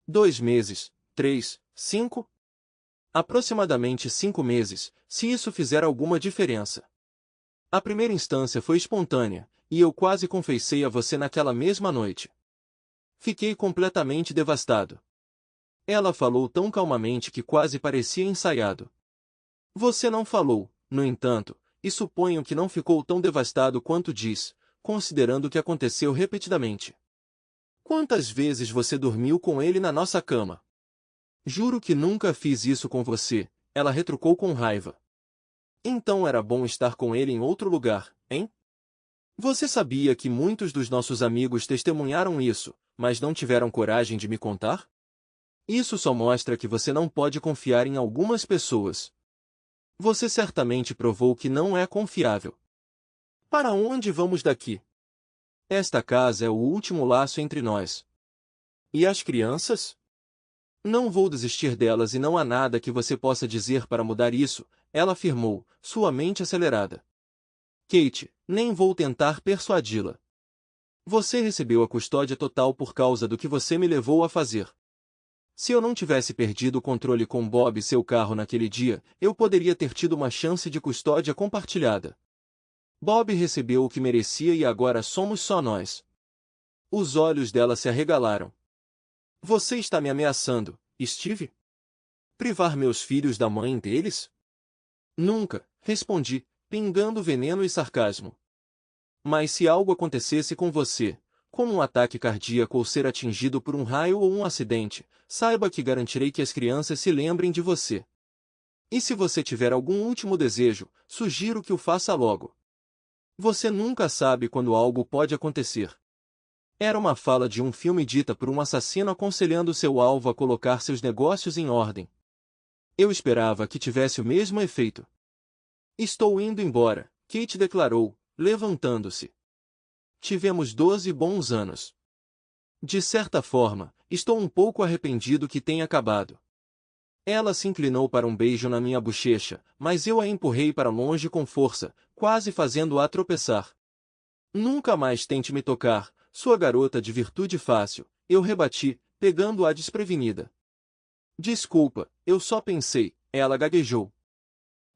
Speaker 1: 2 meses, 3, 5? Aproximadamente 5 meses, se isso fizer alguma diferença. A primeira instância foi espontânea, e eu quase confessei a você naquela mesma noite. Fiquei completamente devastado. Ela falou tão calmamente que quase parecia ensaiado. Você não falou, no entanto, e suponho que não ficou tão devastado quanto diz, considerando o que aconteceu repetidamente. Quantas vezes você dormiu com ele na nossa cama? Juro que nunca fiz isso com você, ela retrucou com raiva. Então era bom estar com ele em outro lugar, hein? Você sabia que muitos dos nossos amigos testemunharam isso, mas não tiveram coragem de me contar? Isso só mostra que você não pode confiar em algumas pessoas. Você certamente provou que não é confiável. Para onde vamos daqui? Esta casa é o último laço entre nós. E as crianças? Não vou desistir delas e não há nada que você possa dizer para mudar isso, ela afirmou, sua mente acelerada. Kate, nem vou tentar persuadi-la. Você recebeu a custódia total por causa do que você me levou a fazer. Se eu não tivesse perdido o controle com Bob e seu carro naquele dia, eu poderia ter tido uma chance de custódia compartilhada. Bob recebeu o que merecia e agora somos só nós. Os olhos dela se arregalaram. Você está me ameaçando, Steve? Privar meus filhos da mãe deles? Nunca, respondi, pingando veneno e sarcasmo. Mas se algo acontecesse com você, como um ataque cardíaco ou ser atingido por um raio ou um acidente, saiba que garantirei que as crianças se lembrem de você. E se você tiver algum último desejo, sugiro que o faça logo. Você nunca sabe quando algo pode acontecer. Era uma fala de um filme dita por um assassino aconselhando seu alvo a colocar seus negócios em ordem. Eu esperava que tivesse o mesmo efeito. Estou indo embora, Kate declarou, levantando-se. Tivemos 12 bons anos. De certa forma, estou um pouco arrependido que tenha acabado. Ela se inclinou para um beijo na minha bochecha, mas eu a empurrei para longe com força, quase fazendo-a tropeçar. Nunca mais tente me tocar, sua garota de virtude fácil, eu rebati, pegando-a desprevenida. Desculpa, eu só pensei, ela gaguejou.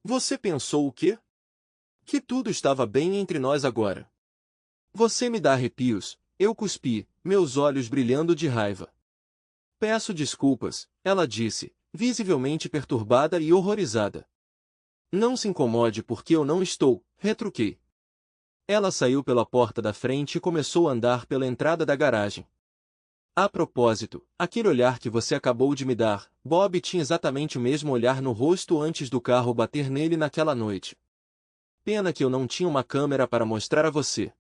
Speaker 1: Você pensou o quê? Que tudo estava bem entre nós agora. Você me dá arrepios, eu cuspi, meus olhos brilhando de raiva. Peço desculpas, ela disse, visivelmente perturbada e horrorizada. Não se incomode porque eu não estou, retruquei. Ela saiu pela porta da frente e começou a andar pela entrada da garagem. A propósito, aquele olhar que você acabou de me dar, Bob tinha exatamente o mesmo olhar no rosto antes do carro bater nele naquela noite. Pena que eu não tinha uma câmera para mostrar a você.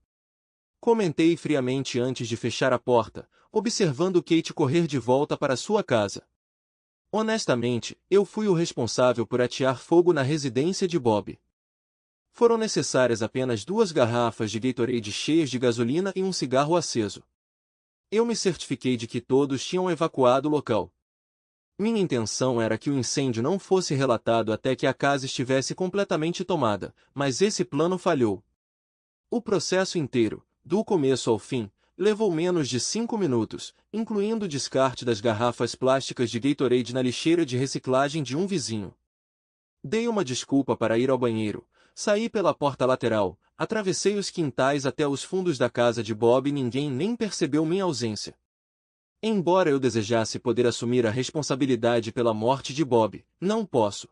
Speaker 1: Comentei friamente antes de fechar a porta, observando Kate correr de volta para sua casa. Honestamente, eu fui o responsável por atear fogo na residência de Bob. Foram necessárias apenas 2 garrafas de Gatorade cheias de gasolina e um cigarro aceso. Eu me certifiquei de que todos tinham evacuado o local. Minha intenção era que o incêndio não fosse relatado até que a casa estivesse completamente tomada, mas esse plano falhou. O processo inteiro, do começo ao fim, levou menos de 5 minutos, incluindo o descarte das garrafas plásticas de Gatorade na lixeira de reciclagem de um vizinho. Dei uma desculpa para ir ao banheiro, saí pela porta lateral, atravessei os quintais até os fundos da casa de Bob e ninguém nem percebeu minha ausência. Embora eu desejasse poder assumir a responsabilidade pela morte de Bob, não posso.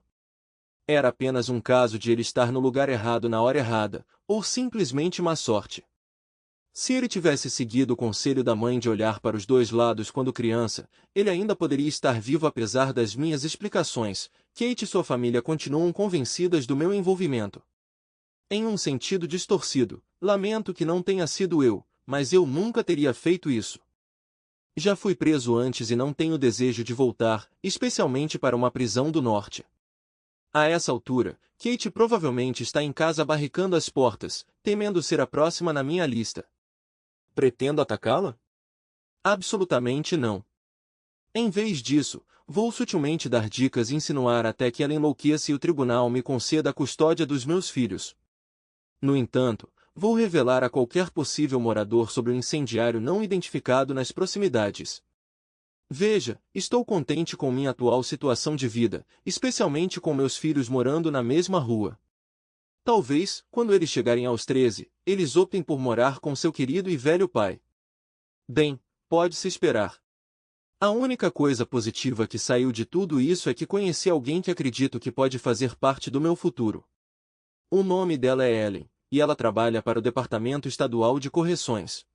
Speaker 1: Era apenas um caso de ele estar no lugar errado na hora errada, ou simplesmente má sorte. Se ele tivesse seguido o conselho da mãe de olhar para os 2 lados quando criança, ele ainda poderia estar vivo apesar das minhas explicações. Kate e sua família continuam convencidas do meu envolvimento. Em um sentido distorcido, lamento que não tenha sido eu, mas eu nunca teria feito isso. Já fui preso antes e não tenho desejo de voltar, especialmente para uma prisão do norte. A essa altura, Kate provavelmente está em casa barricando as portas, temendo ser a próxima na minha lista. Pretendo atacá-la? Absolutamente não. Em vez disso, vou sutilmente dar dicas e insinuar até que ela enlouqueça e o tribunal me conceda a custódia dos meus filhos. No entanto, vou revelar a qualquer possível morador sobre o incendiário não identificado nas proximidades. Veja, estou contente com minha atual situação de vida, especialmente com meus filhos morando na mesma rua. Talvez, quando eles chegarem aos 13, eles optem por morar com seu querido e velho pai. Bem, pode-se esperar. A única coisa positiva que saiu de tudo isso é que conheci alguém que acredito que pode fazer parte do meu futuro. O nome dela é Ellen, e ela trabalha para o Departamento Estadual de Correções.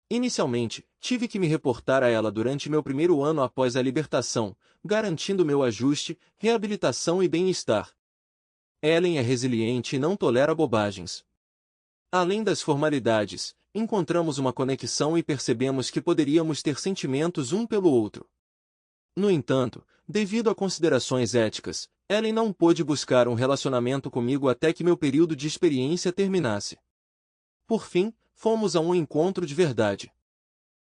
Speaker 1: Inicialmente, tive que me reportar a ela durante meu primeiro ano após a libertação, garantindo meu ajuste, reabilitação e bem-estar. Ellen é resiliente e não tolera bobagens. Além das formalidades, encontramos uma conexão e percebemos que poderíamos ter sentimentos um pelo outro. No entanto, devido a considerações éticas, Ellen não pôde buscar um relacionamento comigo até que meu período de experiência terminasse. Por fim, fomos a um encontro de verdade.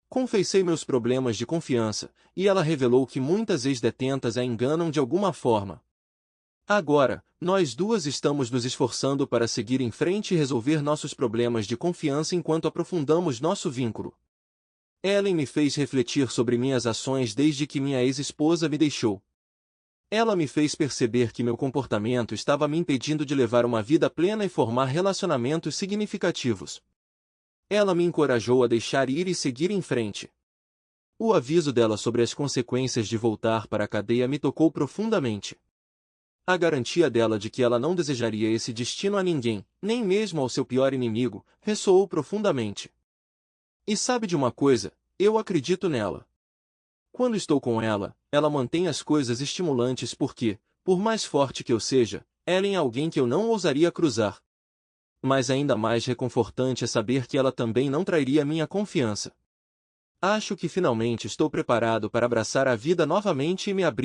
Speaker 1: Confessei meus problemas de confiança, e ela revelou que muitas ex-detentas a enganam de alguma forma. Agora, nós duas estamos nos esforçando para seguir em frente e resolver nossos problemas de confiança enquanto aprofundamos nosso vínculo. Ellen me fez refletir sobre minhas ações desde que minha ex-esposa me deixou. Ela me fez perceber que meu comportamento estava me impedindo de levar uma vida plena e formar relacionamentos significativos. Ela me encorajou a deixar ir e seguir em frente. O aviso dela sobre as consequências de voltar para a cadeia me tocou profundamente. A garantia dela de que ela não desejaria esse destino a ninguém, nem mesmo ao seu pior inimigo, ressoou profundamente. E sabe de uma coisa? Eu acredito nela. Quando estou com ela, ela mantém as coisas estimulantes porque, por mais forte que eu seja, Ellen é alguém que eu não ousaria cruzar. Mas ainda mais reconfortante é saber que ela também não trairia minha confiança. Acho que finalmente estou preparado para abraçar a vida novamente e me abrir